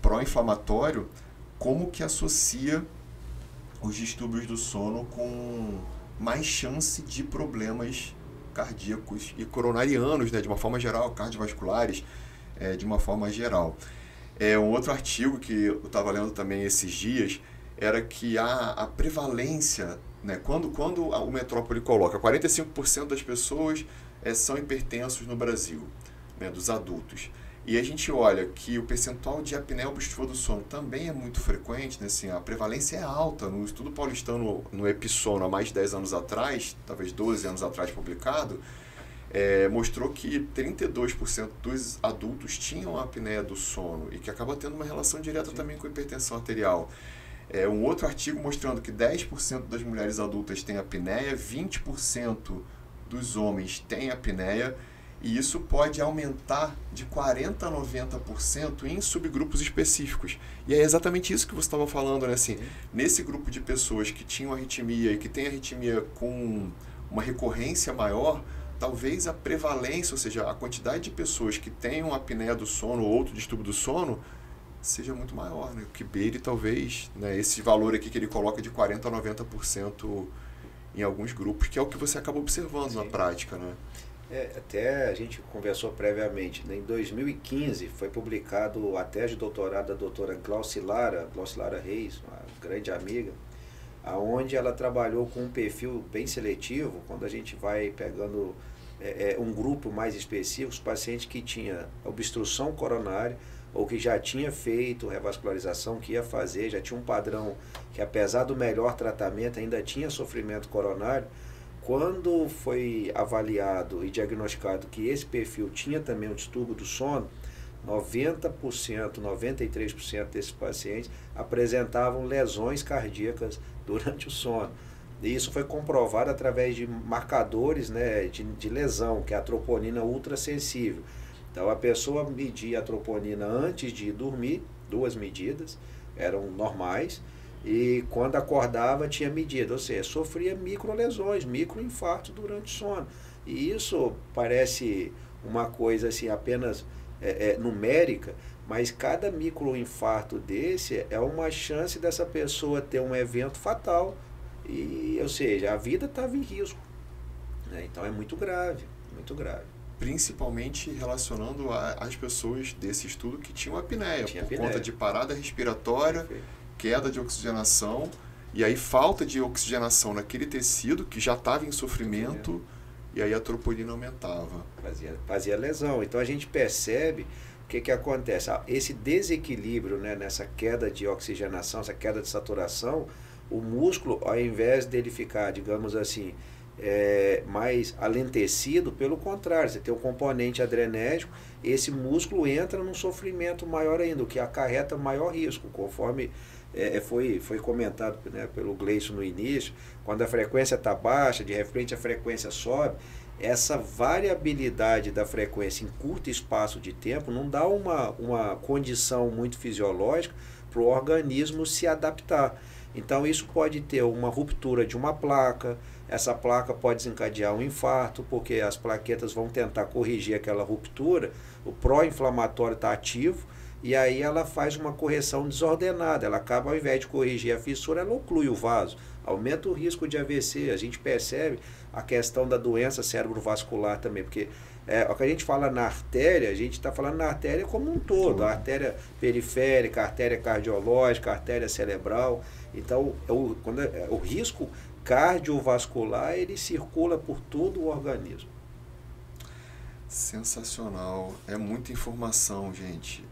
pró-inflamatório, como que associa os distúrbios do sono com mais chance de problemas cardíacos e coronarianos, né, de uma forma geral, cardiovasculares, de uma forma geral. Um outro artigo que eu estava lendo também esses dias era que a prevalência, né, quando o Metrópole coloca 45% das pessoas são hipertensos no Brasil, né, dos adultos, e a gente olha que o percentual de apneia obstrutiva do sono também é muito frequente, né, assim, a prevalência é alta. No estudo paulistano, no Episono, há mais de 10 anos atrás, talvez 12 anos atrás publicado, mostrou que 32% dos adultos tinham apneia do sono e que acaba tendo uma relação direta também com a hipertensão arterial. Um outro artigo mostrando que 10% das mulheres adultas têm apneia, 20% dos homens têm apneia, e isso pode aumentar de 40% a 90% em subgrupos específicos. E é exatamente isso que você estava falando, né? Assim, nesse grupo de pessoas que tinham arritmia e que tem arritmia com uma recorrência maior, talvez a prevalência, ou seja, a quantidade de pessoas que tenham apneia do sono ou outro distúrbio do sono seja muito maior, né? Que beire talvez, né, esse valor aqui que ele coloca de 40% a 90% em alguns grupos, que é o que você acaba observando na prática, né? Até a gente conversou previamente, né? Em 2015 foi publicado a tese de doutorado da doutora Glaucilara Reis, uma grande amiga, aonde ela trabalhou com um perfil bem seletivo, quando a gente vai pegando um grupo mais específico, os pacientes que tinha obstrução coronária ou que já tinha feito revascularização, que ia fazer, já tinha um padrão que, apesar do melhor tratamento, ainda tinha sofrimento coronário. Quando foi avaliado e diagnosticado que esse perfil tinha também um distúrbio do sono, 90%, 93% desses pacientes apresentavam lesões cardíacas durante o sono. E isso foi comprovado através de marcadores, né, de lesão, que é a troponina ultrassensível. Então a pessoa media a troponina antes de dormir, 2 medidas, eram normais, e quando acordava tinha medida, ou seja, sofria microlesões, microinfartos durante o sono. E isso parece uma coisa assim apenas numérica, mas cada microinfarto desse é uma chance dessa pessoa ter um evento fatal, e, ou seja, a vida estava em risco, né? Então é muito grave, muito grave. Principalmente relacionando as pessoas desse estudo que tinham apneia, por conta de parada respiratória, queda de oxigenação, e aí falta de oxigenação naquele tecido que já estava em sofrimento, e aí a troponina aumentava. Fazia lesão. Então a gente percebe o que acontece. Esse desequilíbrio, né, nessa queda de oxigenação, essa queda de saturação, o músculo, ao invés dele ficar, digamos assim, mais alentecido, pelo contrário, você tem um componente adrenérgico, esse músculo entra num sofrimento maior ainda, o que acarreta maior risco, conforme foi comentado, né, pelo Gleison no início. Quando a frequência está baixa, de repente a frequência sobe, essa variabilidade da frequência em curto espaço de tempo não dá uma condição muito fisiológica para o organismo se adaptar. Então isso pode ter uma ruptura de uma placa, essa placa pode desencadear um infarto, porque as plaquetas vão tentar corrigir aquela ruptura, o pró-inflamatório está ativo, e aí ela faz uma correção desordenada, ela acaba, ao invés de corrigir a fissura, ela oclui o vaso, aumenta o risco de AVC. A gente percebe a questão da doença cerebrovascular também, porque o que a gente fala na artéria, a gente está falando na artéria como um todo, a artéria periférica, a artéria cardiológica, a artéria cerebral. Então, o risco cardiovascular, ele circula por todo o organismo. Sensacional. É muita informação, gente.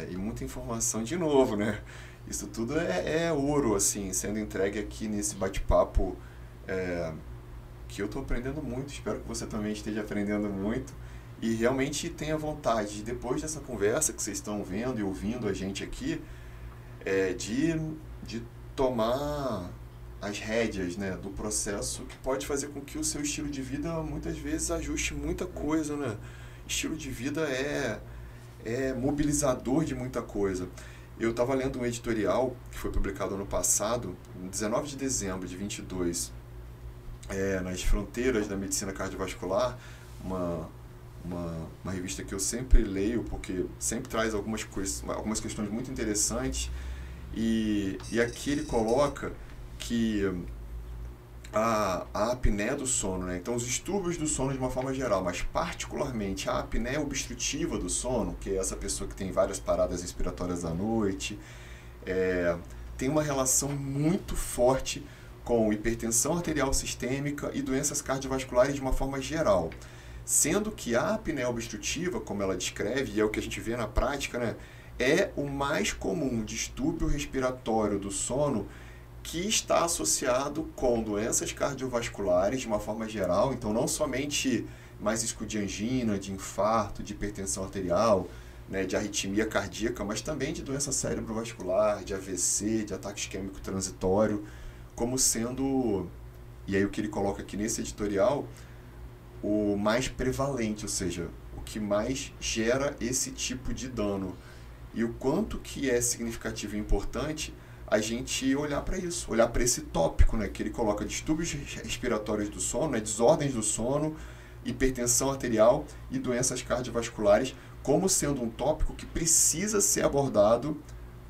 E muita informação de novo, né? Isso tudo é ouro, assim, sendo entregue aqui nesse bate-papo, que eu estou aprendendo muito. Espero que você também esteja aprendendo muito. E realmente tenha vontade, depois dessa conversa que vocês estão vendo e ouvindo a gente aqui, de tomar as rédeas, né, do processo, que pode fazer com que o seu estilo de vida muitas vezes ajuste muita coisa, né? Estilo de vida é mobilizador de muita coisa. Eu estava lendo um editorial que foi publicado ano passado, em 19 de dezembro de 22, nas Fronteiras da Medicina Cardiovascular, uma revista que eu sempre leio, porque sempre traz algumas questões muito interessantes, e aqui ele coloca que a apneia do sono, né? Então os distúrbios do sono de uma forma geral, mas particularmente a apneia obstrutiva do sono, que é essa pessoa que tem várias paradas respiratórias à noite, tem uma relação muito forte com hipertensão arterial sistêmica e doenças cardiovasculares de uma forma geral. Sendo que a apneia obstrutiva, como ela descreve, e é o que a gente vê na prática, né, é o mais comum distúrbio respiratório do sono que está associado com doenças cardiovasculares de uma forma geral, então não somente mais risco de angina, de infarto, de hipertensão arterial, né, de arritmia cardíaca, mas também de doença cerebrovascular, de AVC, de ataque isquêmico transitório, como sendo, e aí o que ele coloca aqui nesse editorial, o mais prevalente, ou seja, o que mais gera esse tipo de dano. E o quanto que é significativo e importante a gente olhar para isso, olhar para esse tópico, né, que ele coloca distúrbios respiratórios do sono, né, desordens do sono, hipertensão arterial e doenças cardiovasculares, como sendo um tópico que precisa ser abordado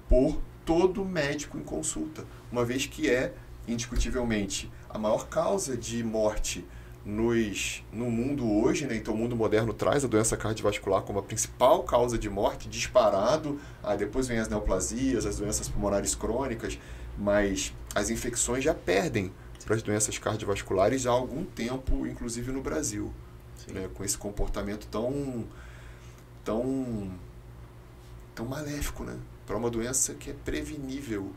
por todo médico em consulta, uma vez que é, indiscutivelmente, a maior causa de morte no mundo hoje, né? Então o mundo moderno traz a doença cardiovascular como a principal causa de morte, disparado, depois vem as neoplasias, as doenças pulmonares crônicas, mas as infecções já perdem para as doenças cardiovasculares há algum tempo, inclusive no Brasil, né? Com esse comportamento tão maléfico, né? Para uma doença que é prevenível.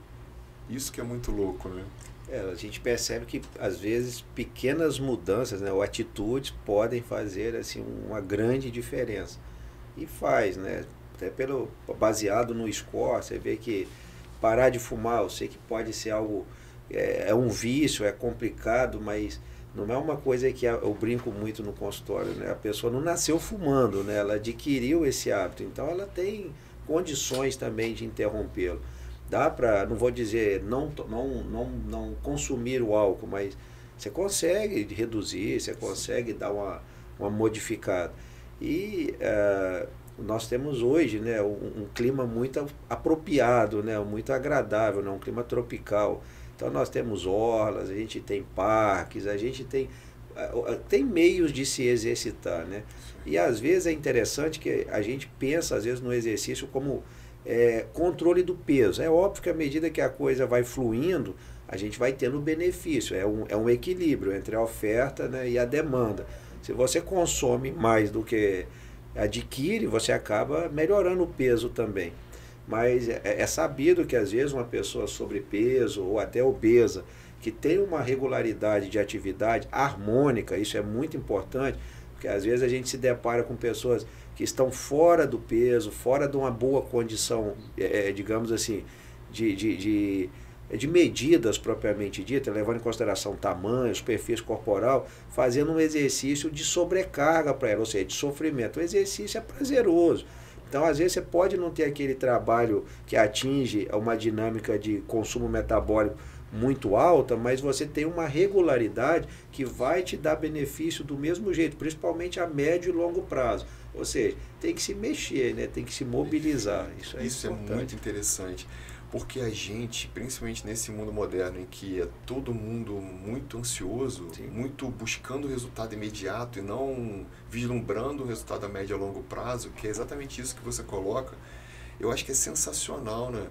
Isso que é muito louco, né? A gente percebe que, às vezes, pequenas mudanças, né, ou atitudes podem fazer assim, uma grande diferença. E faz, né? Até baseado no score, você vê que parar de fumar, eu sei que pode ser algo, é um vício, é complicado, mas não é uma coisa que eu brinco muito no consultório, né? A pessoa não nasceu fumando, né? Ela adquiriu esse hábito, então ela tem condições também de interrompê-lo. Dá para, não vou dizer não consumir o álcool, mas você consegue reduzir, você consegue dar uma modificada. E nós temos hoje, né, um clima muito apropriado, né, muito agradável, né, um clima tropical. Então nós temos orlas, a gente tem parques, a gente tem meios de se exercitar, né? E às vezes é interessante que a gente pensa às vezes no exercício como controle do peso. É óbvio que à medida que a coisa vai fluindo, a gente vai tendo benefício. É um equilíbrio entre a oferta, né, e a demanda. Se você consome mais do que adquire, você acaba melhorando o peso também. Mas é sabido que às vezes uma pessoa sobrepeso ou até obesa, que tem uma regularidade de atividade harmônica, isso é muito importante, porque às vezes a gente se depara com pessoas que estão fora do peso, fora de uma boa condição, digamos assim, de medidas propriamente ditas, levando em consideração tamanho, superfície corporal, fazendo um exercício de sobrecarga para ela, ou seja, de sofrimento. O exercício é prazeroso. Então, às vezes, você pode não ter aquele trabalho que atinge uma dinâmica de consumo metabólico muito alta, mas você tem uma regularidade que vai te dar benefício do mesmo jeito, principalmente a médio e longo prazo. Ou seja, tem que se mexer, né? Tem que se mobilizar. Isso é muito interessante, porque a gente, principalmente nesse mundo moderno em que é todo mundo muito ansioso, sim, muito buscando o resultado imediato e não vislumbrando o resultado a médio e longo prazo, que é exatamente isso que você coloca, eu acho que é sensacional, né?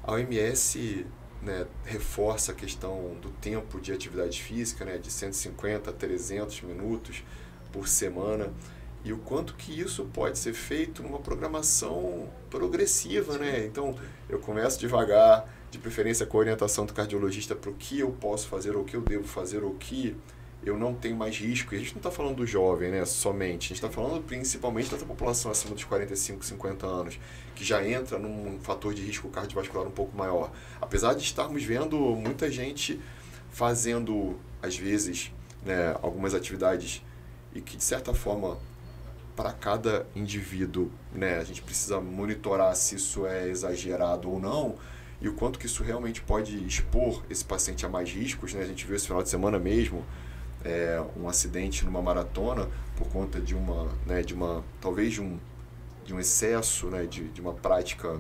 A OMS, né, reforça a questão do tempo de atividade física, né, de 150 a 300 minutos por semana, e o quanto que isso pode ser feito numa programação progressiva, né? Então, eu começo devagar, de preferência com a orientação do cardiologista para o que eu posso fazer, ou o que eu devo fazer, ou o que eu não tenho mais risco. E a gente não está falando do jovem, né, somente. A gente está falando principalmente dessa população acima dos 45, 50 anos, que já entra num fator de risco cardiovascular um pouco maior. Apesar de estarmos vendo muita gente fazendo, às vezes, né, algumas atividades e que, de certa forma, para cada indivíduo, né? A gente precisa monitorar se isso é exagerado ou não e o quanto que isso realmente pode expor esse paciente a mais riscos, né? A gente viu esse final de semana mesmo um acidente numa maratona por conta de talvez de um excesso, né? De uma prática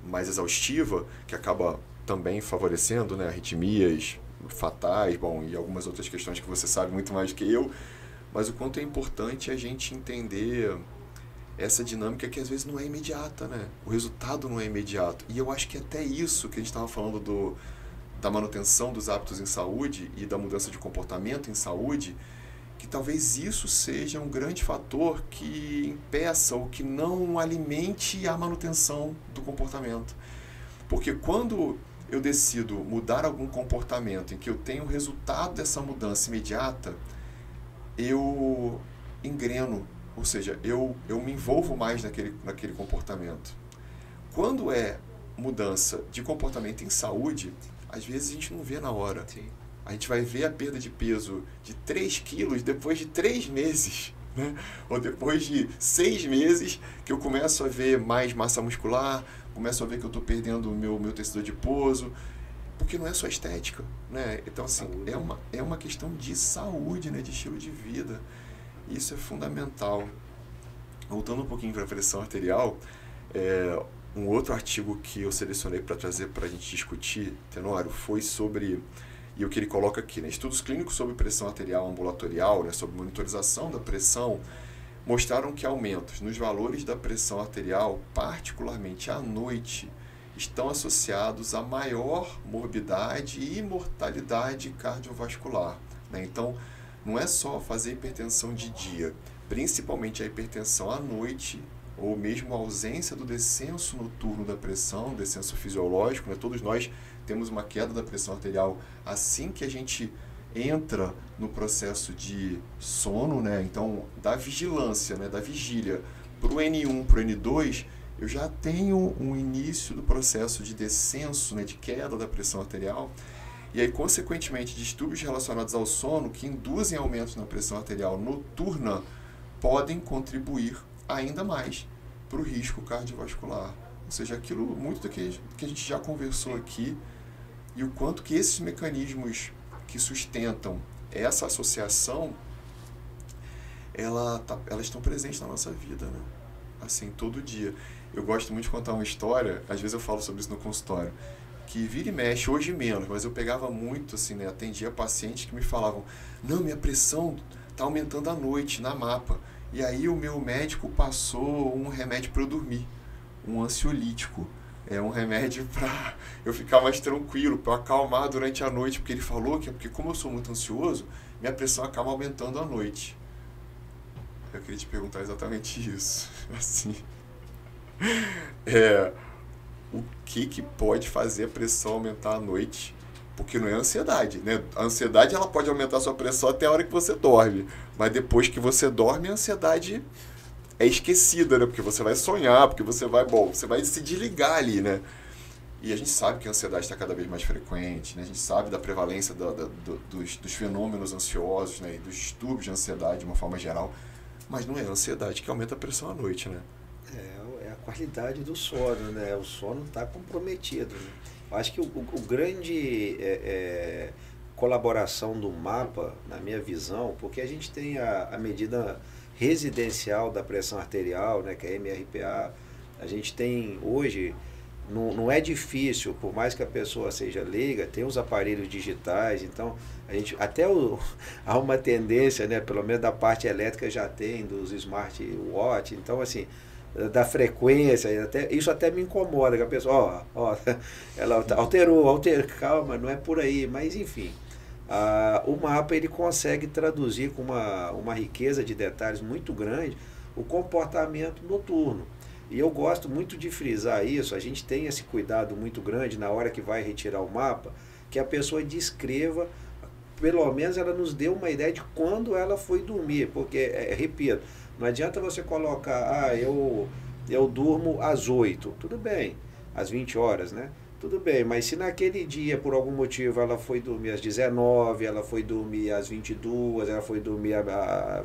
mais exaustiva que acaba também favorecendo, né? Arritmias fatais, e algumas outras questões que você sabe muito mais do que eu. Mas o quanto é importante a gente entender essa dinâmica que às vezes não é imediata, né? O resultado não é imediato. E eu acho que até isso que a gente estava falando da manutenção dos hábitos em saúde e da mudança de comportamento em saúde, que talvez isso seja um grande fator que impeça ou que não alimente a manutenção do comportamento. Porque quando eu decido mudar algum comportamento em que eu tenho o resultado dessa mudança imediata, eu engreno, ou seja, eu me envolvo mais naquele comportamento. Quando é mudança de comportamento em saúde, às vezes a gente não vê na hora. Sim. A gente vai ver a perda de peso de 3 quilos depois de 3 meses, né? Ou depois de 6 meses que eu começo a ver mais massa muscular, começo a ver que eu estou perdendo o meu tecido adiposo, porque não é só estética, né? Então, assim, é uma questão de saúde, né? De estilo de vida. Isso é fundamental. Voltando um pouquinho para a pressão arterial, um outro artigo que eu selecionei para trazer para a gente discutir, Tenório, foi sobre, e o que ele coloca aqui, né? Estudos clínicos sobre pressão arterial ambulatorial, né? Sobre monitorização da pressão, mostraram que aumentos nos valores da pressão arterial, particularmente à noite, estão associados a maior morbidade e mortalidade cardiovascular, né? Então, não é só fazer hipertensão de dia, principalmente a hipertensão à noite, ou mesmo a ausência do descenso noturno da pressão, descenso fisiológico, né? Todos nós temos uma queda da pressão arterial assim que a gente entra no processo de sono, né? Então, da vigilância, né? Da vigília para o N1, para o N2, eu já tenho um início do processo de descenso, né? De queda da pressão arterial. E aí, consequentemente, distúrbios relacionados ao sono que induzem aumentos na pressão arterial noturna podem contribuir ainda mais para o risco cardiovascular. Ou seja, aquilo muito do que a gente já conversou aqui e o quanto que esses mecanismos que sustentam essa associação, elas estão presentes na nossa vida, né? Assim, todo dia. Eu gosto muito de contar uma história, às vezes eu falo sobre isso no consultório, que vira e mexe, hoje menos, mas eu pegava muito, assim, né? Atendia pacientes que me falavam, não, minha pressão está aumentando à noite, na mapa. E aí o meu médico passou um remédio para eu dormir, um ansiolítico. É um remédio para eu ficar mais tranquilo, para eu acalmar durante a noite, porque ele falou que é porque como eu sou muito ansioso, minha pressão acaba aumentando à noite. Eu queria te perguntar exatamente isso. Assim, o que pode fazer a pressão aumentar à noite? Porque não é ansiedade, né? A ansiedade ela pode aumentar a sua pressão até a hora que você dorme, mas depois que você dorme, a ansiedade é esquecida, né? Porque você vai sonhar, porque você vai se desligar ali, né? E a gente sabe que a ansiedade está cada vez mais frequente, né? A gente sabe da prevalência dos fenômenos ansiosos, né? E dos distúrbios de ansiedade de uma forma geral, mas não é a ansiedade que aumenta a pressão à noite, né? É a qualidade do sono, né? O sono está comprometido, né? Eu acho que o grande colaboração do mapa, na minha visão, porque a gente tem a medida residencial da pressão arterial, né, que é a MRPA, a gente tem hoje, não é difícil, por mais que a pessoa seja leiga, tem os aparelhos digitais, então a gente há uma tendência, né, pelo menos da parte elétrica já tem, dos smartwatch, então assim, da frequência, isso até me incomoda, que a pessoa, ela alterou, calma, não é por aí, mas enfim. O mapa ele consegue traduzir com uma riqueza de detalhes muito grande o comportamento noturno. E eu gosto muito de frisar isso, a gente tem esse cuidado muito grande na hora que vai retirar o mapa, que a pessoa descreva, pelo menos ela nos dê uma ideia de quando ela foi dormir, porque, repito, não adianta você colocar, eu durmo às 8, tudo bem, às 20 horas, né? Tudo bem, mas se naquele dia, por algum motivo, ela foi dormir às 19, ela foi dormir às 22, ela foi dormir,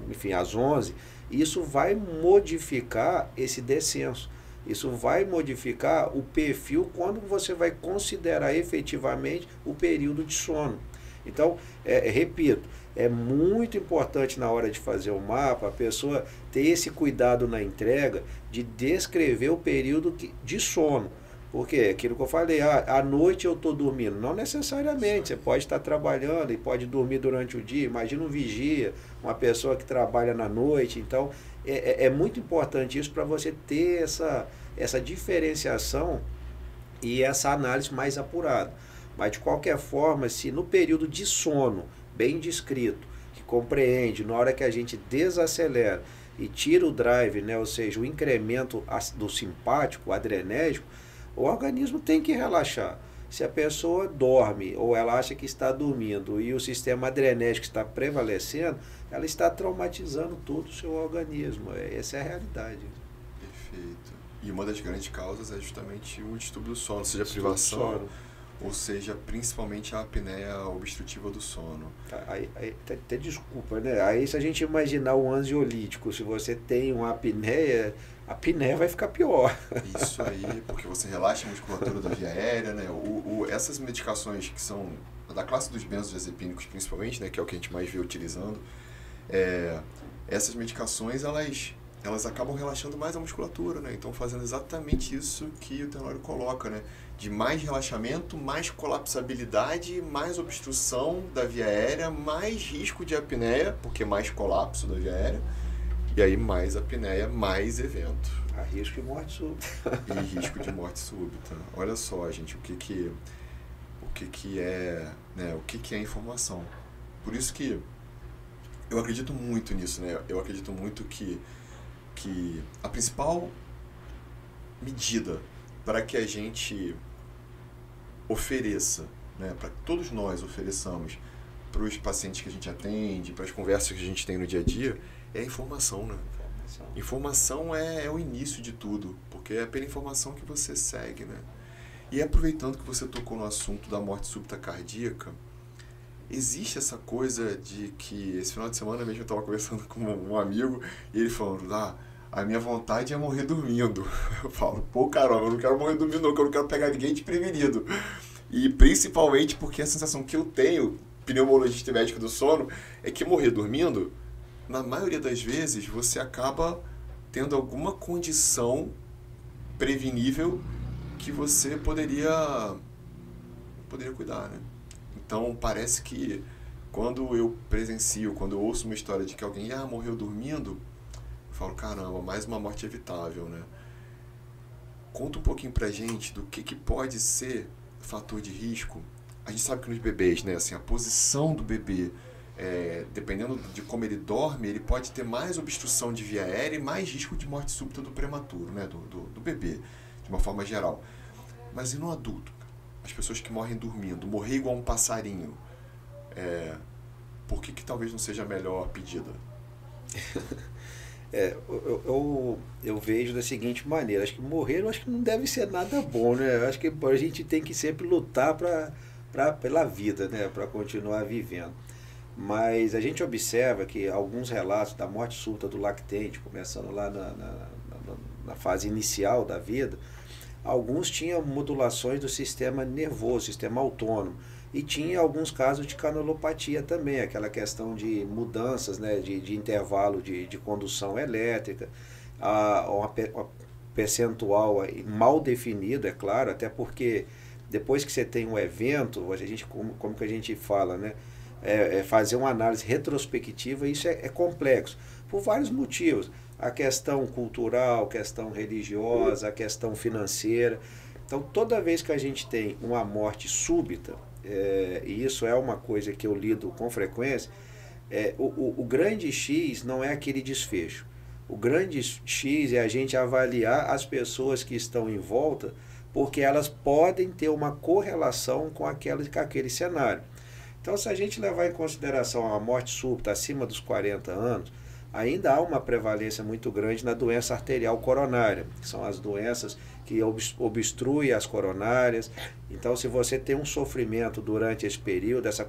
enfim, às 11, isso vai modificar esse descenso. Isso vai modificar o perfil quando você vai considerar efetivamente o período de sono. Então, repito, é muito importante na hora de fazer o mapa a pessoa ter esse cuidado na entrega de descrever o período de sono. Porque aquilo que eu falei, à noite eu estou dormindo. Não necessariamente, você pode estar trabalhando e pode dormir durante o dia. Imagina um vigia, uma pessoa que trabalha na noite. Então, é muito importante isso para você ter essa diferenciação e essa análise mais apurada. Mas, de qualquer forma, se no período de sono, bem descrito, que compreende, na hora que a gente desacelera e tira o drive, né, ou seja, o incremento do simpático, adrenérgico, o organismo tem que relaxar. Se a pessoa dorme ou ela acha que está dormindo e o sistema adrenérgico está prevalecendo, ela está traumatizando todo o seu organismo. Essa é a realidade. Perfeito. E uma das grandes causas é justamente o distúrbio do sono, seja a privação, ou seja, principalmente a apneia obstrutiva do sono. Até desculpa, né? Aí se a gente imaginar o ansiolítico, se você tem uma apneia, a apneia vai ficar pior. Isso aí, porque você relaxa a musculatura da via aérea, né? Essas medicações que são da classe dos benzodiazepínicos principalmente, né? Que é o que a gente mais vê utilizando, essas medicações, elas acabam relaxando mais a musculatura, né? Então fazendo exatamente isso que o Tenório coloca, né? De mais relaxamento, mais colapsabilidade, mais obstrução da via aérea, mais risco de apneia, porque mais colapso da via aérea, e aí mais apneia, mais evento. A risco de morte súbita. E risco de morte súbita. Olha só, gente, o que é, né? O que é informação. Por isso que eu acredito muito nisso, né? Eu acredito muito que a principal medida para que a gente ofereça, né, para que todos nós ofereçamos para os pacientes que a gente atende, para as conversas que a gente tem no dia a dia, é a informação, né? Informação é o início de tudo, porque é pela informação que você segue, né? E aproveitando que você tocou no assunto da morte súbita cardíaca, existe essa coisa de que esse final de semana mesmo eu estava conversando com um amigo e ele falando, a minha vontade é morrer dormindo. Eu falo, pô, caramba, eu não quero morrer dormindo não, que eu não quero pegar ninguém desprevenido. E principalmente porque a sensação que eu tenho, pneumologista e médico do sono, é que morrer dormindo, na maioria das vezes, você acaba tendo alguma condição prevenível que você poderia cuidar, né? Então, parece que quando eu presencio, quando eu ouço uma história de que alguém morreu dormindo, eu falo, caramba, mais uma morte evitável, né? Conta um pouquinho pra gente do que pode ser fator de risco. A gente sabe que nos bebês, né, assim, a posição do bebê, dependendo de como ele dorme, ele pode ter mais obstrução de via aérea e mais risco de morte súbita do prematuro, né, do bebê, de uma forma geral. Mas e no adulto? As pessoas que morrem dormindo, morrer igual um passarinho, por que talvez não seja a melhor pedida? Eu vejo da seguinte maneira, acho que morrer eu acho que não deve ser nada bom, né? Eu acho que a gente tem que sempre lutar pela vida, né? Para continuar vivendo. Mas a gente observa que alguns relatos da morte súbita do lactente, começando lá na fase inicial da vida, alguns tinham modulações do sistema nervoso, sistema autônomo. E tinha alguns casos de canulopatia também, aquela questão de mudanças, né, de intervalo de condução elétrica, uma percentual mal definido, é claro, até porque depois que você tem um evento, a gente, como que a gente fala, né, fazer uma análise retrospectiva, isso é complexo, por vários motivos. A questão cultural, a questão religiosa, a questão financeira. Então, toda vez que a gente tem uma morte súbita, e isso é uma coisa que eu lido com frequência, o grande X não é aquele desfecho. O grande X é a gente avaliar as pessoas que estão em volta, porque elas podem ter uma correlação com aquele cenário. Então, se a gente levar em consideração a morte súbita acima dos 40 anos, ainda há uma prevalência muito grande na doença arterial coronária, que são as doenças que obstruem as coronárias. Então, se você tem um sofrimento durante esse período, essa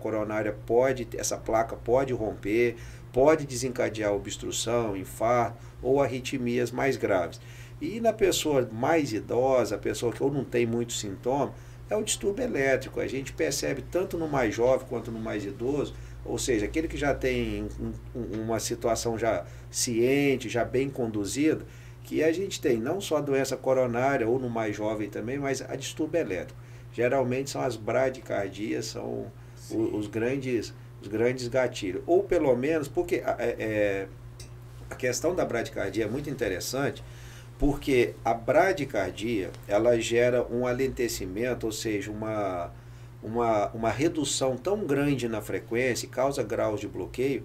placa pode romper, pode desencadear obstrução, infarto ou arritmias mais graves. E na pessoa mais idosa, a pessoa que ou não tem muito sintoma, é o distúrbio elétrico. A gente percebe tanto no mais jovem quanto no mais idoso, ou seja, aquele que já tem uma situação já ciente, já bem conduzida, que a gente tem não só a doença coronária, ou no mais jovem também, mas a distúrbio elétrico. Geralmente são as bradicardias, são os grandes gatilhos. Ou pelo menos, porque a questão da bradicardia é muito interessante, porque a bradicardia, ela gera um alentecimento, ou seja, uma redução tão grande na frequência, causa graus de bloqueio,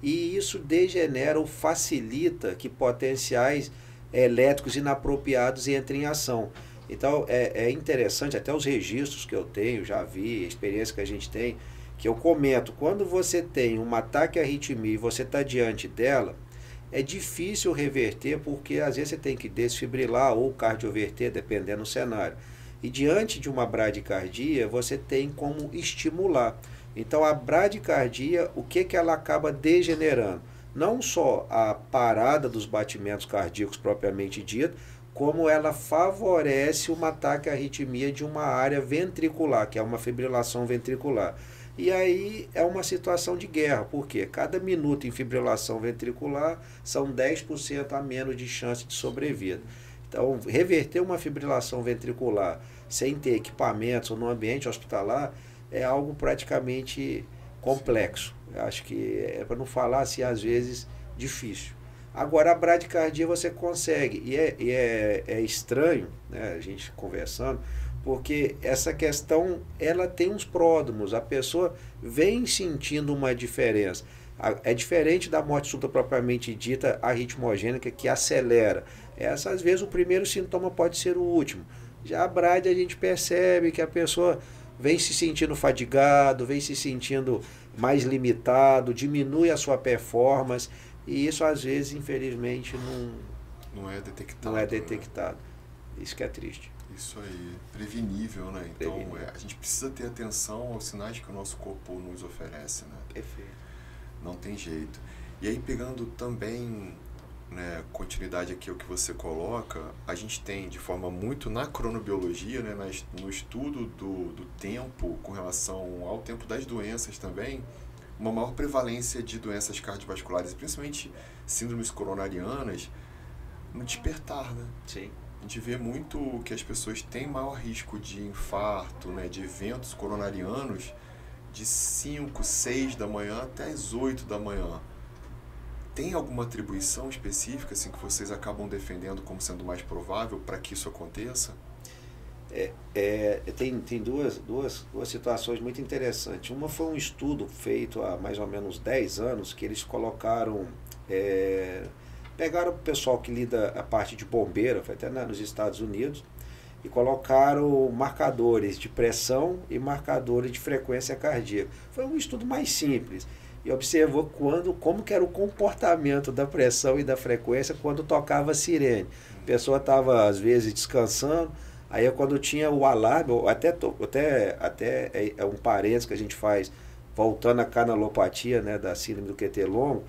e isso degenera ou facilita que potenciais elétricos inapropriados entrem em ação. Então é interessante, até os registros que eu tenho, já vi, a experiência que a gente tem, que eu comento, quando você tem um ataque à arritmia e você está diante dela, é difícil reverter, porque às vezes você tem que desfibrilar ou cardioverter, dependendo do cenário. E diante de uma bradicardia, você tem como estimular. Então a bradicardia, o que ela acaba degenerando? Não só a parada dos batimentos cardíacos propriamente dito, como ela favorece um ataque à arritmia de uma área ventricular, que é uma fibrilação ventricular. E aí é uma situação de guerra, porque cada minuto em fibrilação ventricular são 10% a menos de chance de sobrevida. Então, reverter uma fibrilação ventricular sem ter equipamentos ou no ambiente hospitalar é algo praticamente complexo. Eu acho que é, para não falar assim, às vezes, difícil. Agora, a bradicardia você consegue, e é estranho, né, a gente conversando, porque essa questão, ela tem uns pródromos, a pessoa vem sentindo uma diferença. É diferente da morte súbita propriamente dita arritmogênica, que acelera. Essa, às vezes, o primeiro sintoma pode ser o último. Já a brad, a gente percebe que a pessoa vem se sentindo fadigado, vem se sentindo mais limitado, diminui a sua performance, e isso, às vezes, infelizmente, não é detectado. Não é detectado. Né? Isso que é triste. Isso aí, prevenível, né? Então, a gente precisa ter atenção aos sinais que o nosso corpo nos oferece, né? Perfeito. Não tem jeito. E aí, pegando também, né, continuidade aqui ao que você coloca, a gente tem de forma muito na cronobiologia, né, no estudo do tempo com relação ao tempo das doenças também, uma maior prevalência de doenças cardiovasculares, principalmente síndromes coronarianas, no despertar, né? Sim. A gente vê muito que as pessoas têm maior risco de infarto, né, de eventos coronarianos de 5, 6 da manhã até as 8 da manhã. Tem alguma atribuição específica assim, que vocês acabam defendendo como sendo mais provável para que isso aconteça? Tem duas situações muito interessantes. Uma foi um estudo feito há mais ou menos 10 anos, que eles colocaram... pegaram o pessoal que lida a parte de bombeiro, foi até nos Estados Unidos, e colocaram marcadores de pressão e marcadores de frequência cardíaca. Foi um estudo mais simples. E observou como que era o comportamento da pressão e da frequência quando tocava a sirene. A pessoa estava, às vezes, descansando, aí quando tinha o alarme, até é um parênteses que a gente faz, voltando à canalopatia, né, da síndrome do QT longo,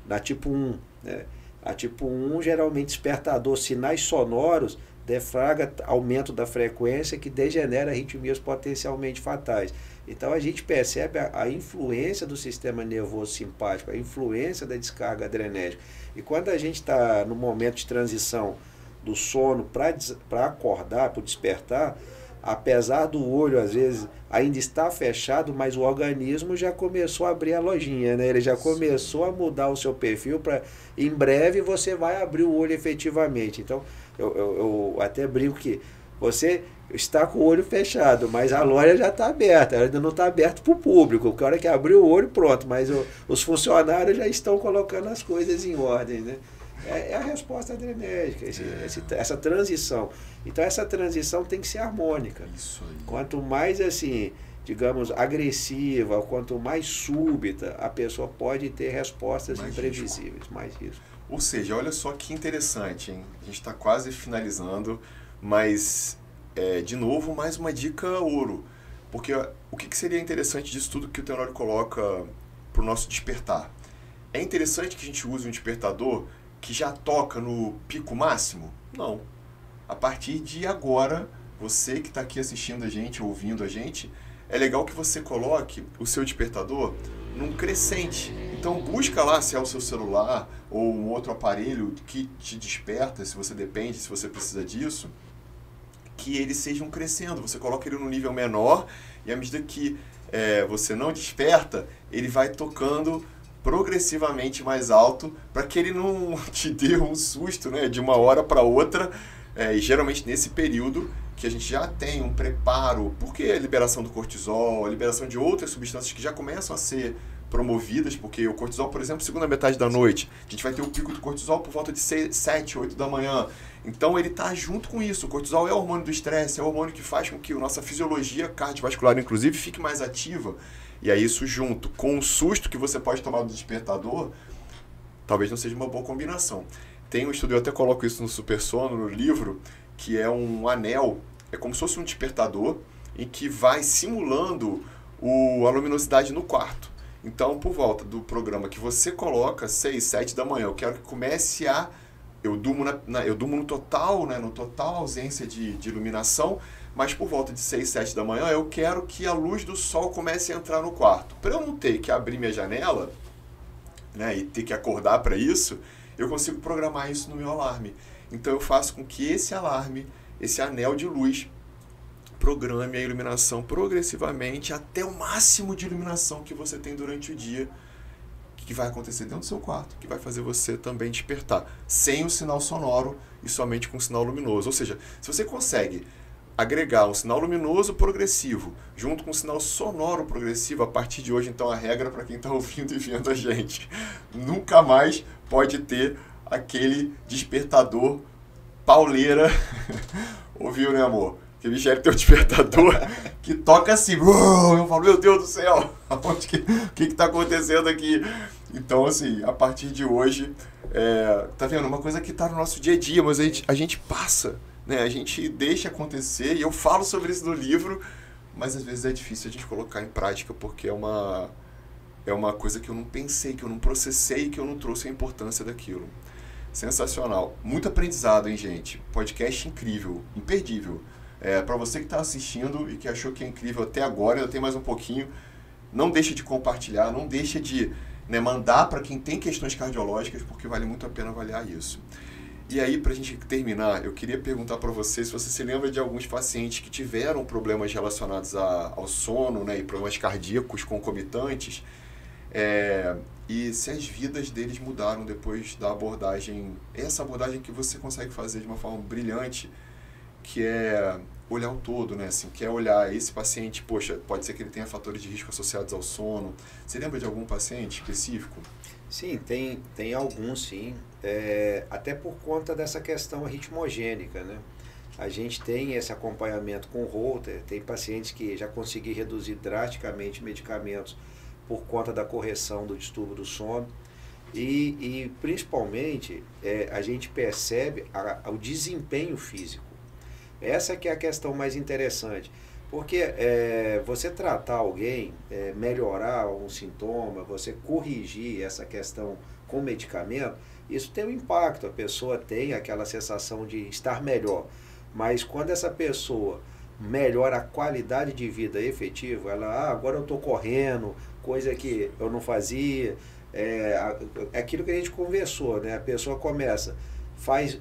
na tipo 1, né? A tipo 1, geralmente, despertador, sinais sonoros, deflagra aumento da frequência que degenera arritmias potencialmente fatais. Então, a gente percebe a influência do sistema nervoso simpático, a influência da descarga adrenérgica. E quando a gente está no momento de transição do sono para acordar, para despertar, apesar do olho, às vezes, ainda estar fechado, mas o organismo já começou a abrir a lojinha, né? Ele já começou a mudar o seu perfil para, em breve, você vai abrir o olho efetivamente. Então, eu até brinco que você está com o olho fechado, mas a loja já está aberta, ela ainda não está aberta para o público. A hora que abrir o olho, pronto, mas os funcionários já estão colocando as coisas em ordem, né? É a resposta adrenérgica, essa transição. Então, essa transição tem que ser harmônica. Isso aí. Quanto mais, assim, digamos, agressiva, quanto mais súbita, a pessoa pode ter respostas mais imprevisíveis, mais risco. Ou seja, olha só que interessante, hein? A gente está quase finalizando, mas, de novo, mais uma dica ouro. Porque o que seria interessante disso tudo que o Tenório coloca para o nosso despertar? É interessante que a gente use um despertador que já toca no pico máximo? Não. A partir de agora, você que está aqui assistindo a gente, ouvindo a gente, é legal que você coloque o seu despertador num crescente. Então busca lá se é o seu celular ou um outro aparelho que te desperta, se você depende, se você precisa disso, que eles sejam crescendo. Você coloca ele num nível menor e à medida que você não desperta, ele vai tocando progressivamente mais alto para que ele não te dê um susto, né, de uma hora para outra. E geralmente nesse período que a gente já tem um preparo, porque a liberação do cortisol, a liberação de outras substâncias que já começam a ser promovidas, porque o cortisol, por exemplo, segunda metade da noite, a gente vai ter o pico do cortisol por volta de 7, 8 da manhã. Então ele está junto com isso. O cortisol é o hormônio do estresse, é o hormônio que faz com que a nossa fisiologia cardiovascular, inclusive, fique mais ativa. E aí isso junto com o susto que você pode tomar do despertador, talvez não seja uma boa combinação. Tem um estudo, eu até coloco isso no Super Sono, no livro, que é um anel, é como se fosse um despertador, em que vai simulando a luminosidade no quarto. Então, por volta do programa que você coloca, 6, 7 da manhã, eu quero que comece a... Eu durmo no total, né, no total ausência de iluminação, mas por volta de 6, 7 da manhã, eu quero que a luz do sol comece a entrar no quarto. Para eu não ter que abrir minha janela, né, e ter que acordar para isso, eu consigo programar isso no meu alarme. Então eu faço com que esse alarme, esse anel de luz, programe a iluminação progressivamente até o máximo de iluminação que você tem durante o dia, que vai acontecer dentro do seu quarto, que vai fazer você também despertar, sem o sinal sonoro e somente com o sinal luminoso. Ou seja, se você consegue agregar um sinal luminoso progressivo junto com um sinal sonoro progressivo, a partir de hoje, então, a regra para quem está ouvindo e vendo a gente, nunca mais pode ter aquele despertador pauleira. Ouviu, né, amor? Que o Michele tem um despertador que toca assim. Eu falo, meu Deus do céu, o que está acontecendo aqui? Então, assim, a partir de hoje, tá vendo? Uma coisa que está no nosso dia a dia, mas a gente passa, né? A gente deixa acontecer, e eu falo sobre isso no livro, mas às vezes é difícil a gente colocar em prática, porque é uma coisa que eu não pensei, que eu não processei, que eu não trouxe a importância daquilo. Sensacional. Muito aprendizado, hein, gente? Podcast incrível, imperdível. Para você que está assistindo e que achou que é incrível até agora, ainda tem mais um pouquinho, não deixe de compartilhar, não deixe de mandar para quem tem questões cardiológicas, porque vale muito a pena avaliar isso. E aí, para a gente terminar, eu queria perguntar para você se você se lembra de alguns pacientes que tiveram problemas relacionados ao sono, né, e problemas cardíacos concomitantes, e se as vidas deles mudaram depois da abordagem, essa abordagem que você consegue fazer de uma forma brilhante, que é olhar o todo, né? Assim, que é olhar esse paciente, poxa, pode ser que ele tenha fatores de risco associados ao sono. Você lembra de algum paciente específico? Sim, tem alguns, sim. Até por conta dessa questão ritmogênica, né? A gente tem esse acompanhamento com o Holter, tem pacientes que já conseguiram reduzir drasticamente medicamentos por conta da correção do distúrbio do sono. E principalmente, a gente percebe o desempenho físico. Essa que é a questão mais interessante, porque você tratar alguém, melhorar um sintoma, você corrigir essa questão com medicamento, isso tem um impacto, a pessoa tem aquela sensação de estar melhor, mas quando essa pessoa melhora a qualidade de vida efetiva, ela, agora eu estou correndo, coisa que eu não fazia, é aquilo que a gente conversou, né? A pessoa começa, faz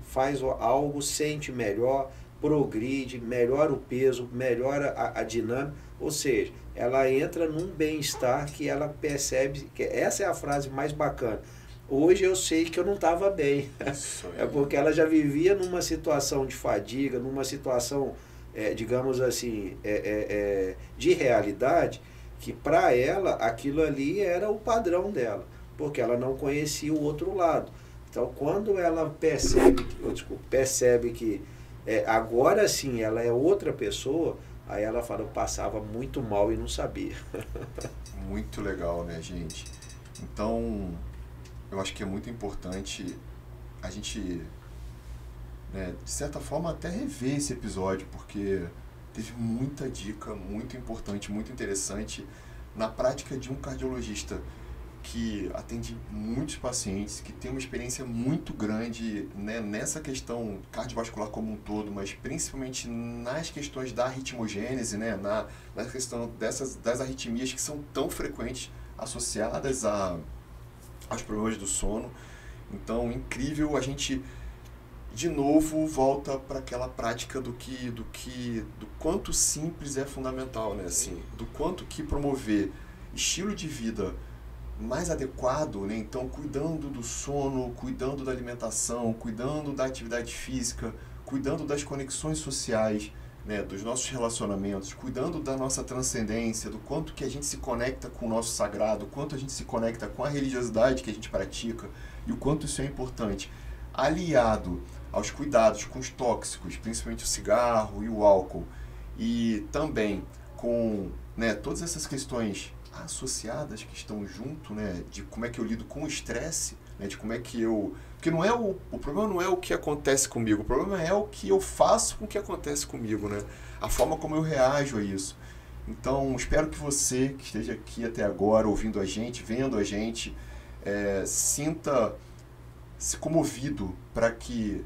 algo, sente melhor, progride, melhora o peso, melhora a dinâmica, ou seja, ela entra num bem-estar que ela percebe, que essa é a frase mais bacana. Hoje eu sei que eu não estava bem, é porque ela já vivia numa situação de fadiga, numa situação, digamos assim, de realidade, que para ela aquilo ali era o padrão dela, porque ela não conhecia o outro lado. Então quando ela percebe que agora sim ela é outra pessoa, Aí ela fala, eu passava muito mal e não sabia. Muito legal, né, gente? Então, eu acho que é muito importante a gente, né, de certa forma, até rever esse episódio, porque teve muita dica muito importante, muito interessante na prática de um cardiologista que atende muitos pacientes, que tem uma experiência muito grande, né, nessa questão cardiovascular como um todo, mas principalmente nas questões da arritmogênese, né, na questão das arritmias que são tão frequentes associadas aos problemas do sono. Então, incrível, a gente de novo volta para aquela prática do quanto simples é fundamental, né, assim, do quanto que promover estilo de vida mais adequado, né? Então, cuidando do sono, cuidando da alimentação, cuidando da atividade física, cuidando das conexões sociais, né? Dos nossos relacionamentos, cuidando da nossa transcendência, do quanto que a gente se conecta com o nosso sagrado, o quanto a gente se conecta com a religiosidade que a gente pratica e o quanto isso é importante. Aliado aos cuidados com os tóxicos, principalmente o cigarro e o álcool, e também com, né, todas essas questões associadas que estão junto, né, de como é que eu lido com o estresse, né, de como é que eu... Porque não é o problema não é o que acontece comigo, o problema é o que eu faço com o que acontece comigo, né? A forma como eu reajo a isso. Então, espero que você que esteja aqui até agora, ouvindo a gente, vendo a gente, sinta-se comovido para que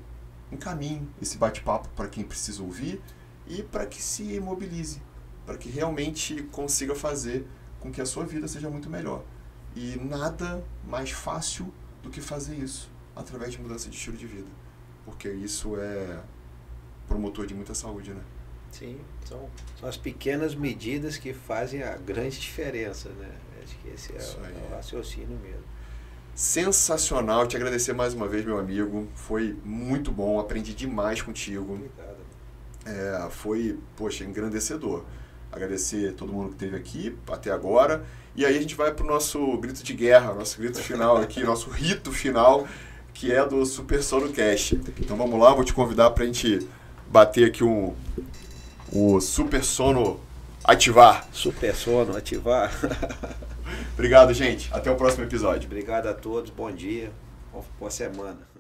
encaminhe esse bate-papo para quem precisa ouvir e para que se mobilize, para que realmente consiga fazer com que a sua vida seja muito melhor. E nada mais fácil do que fazer isso através de mudança de estilo de vida. Porque isso é promotor de muita saúde, né? Sim, são as pequenas medidas que fazem a grande diferença, né? Acho que esse é o raciocínio mesmo. Sensacional, te agradecer mais uma vez, meu amigo. Foi muito bom, aprendi demais contigo. Obrigado. Foi, poxa, engrandecedor. Agradecer a todo mundo que esteve aqui até agora. E aí a gente vai para o nosso grito de guerra, nosso grito final aqui, nosso rito final, que é do Super Sono Cast. Então vamos lá, vou te convidar para a gente bater aqui o Super Sono ativar. Super Sono ativar. Obrigado, gente. Até o próximo episódio. Obrigado a todos, bom dia, boa semana.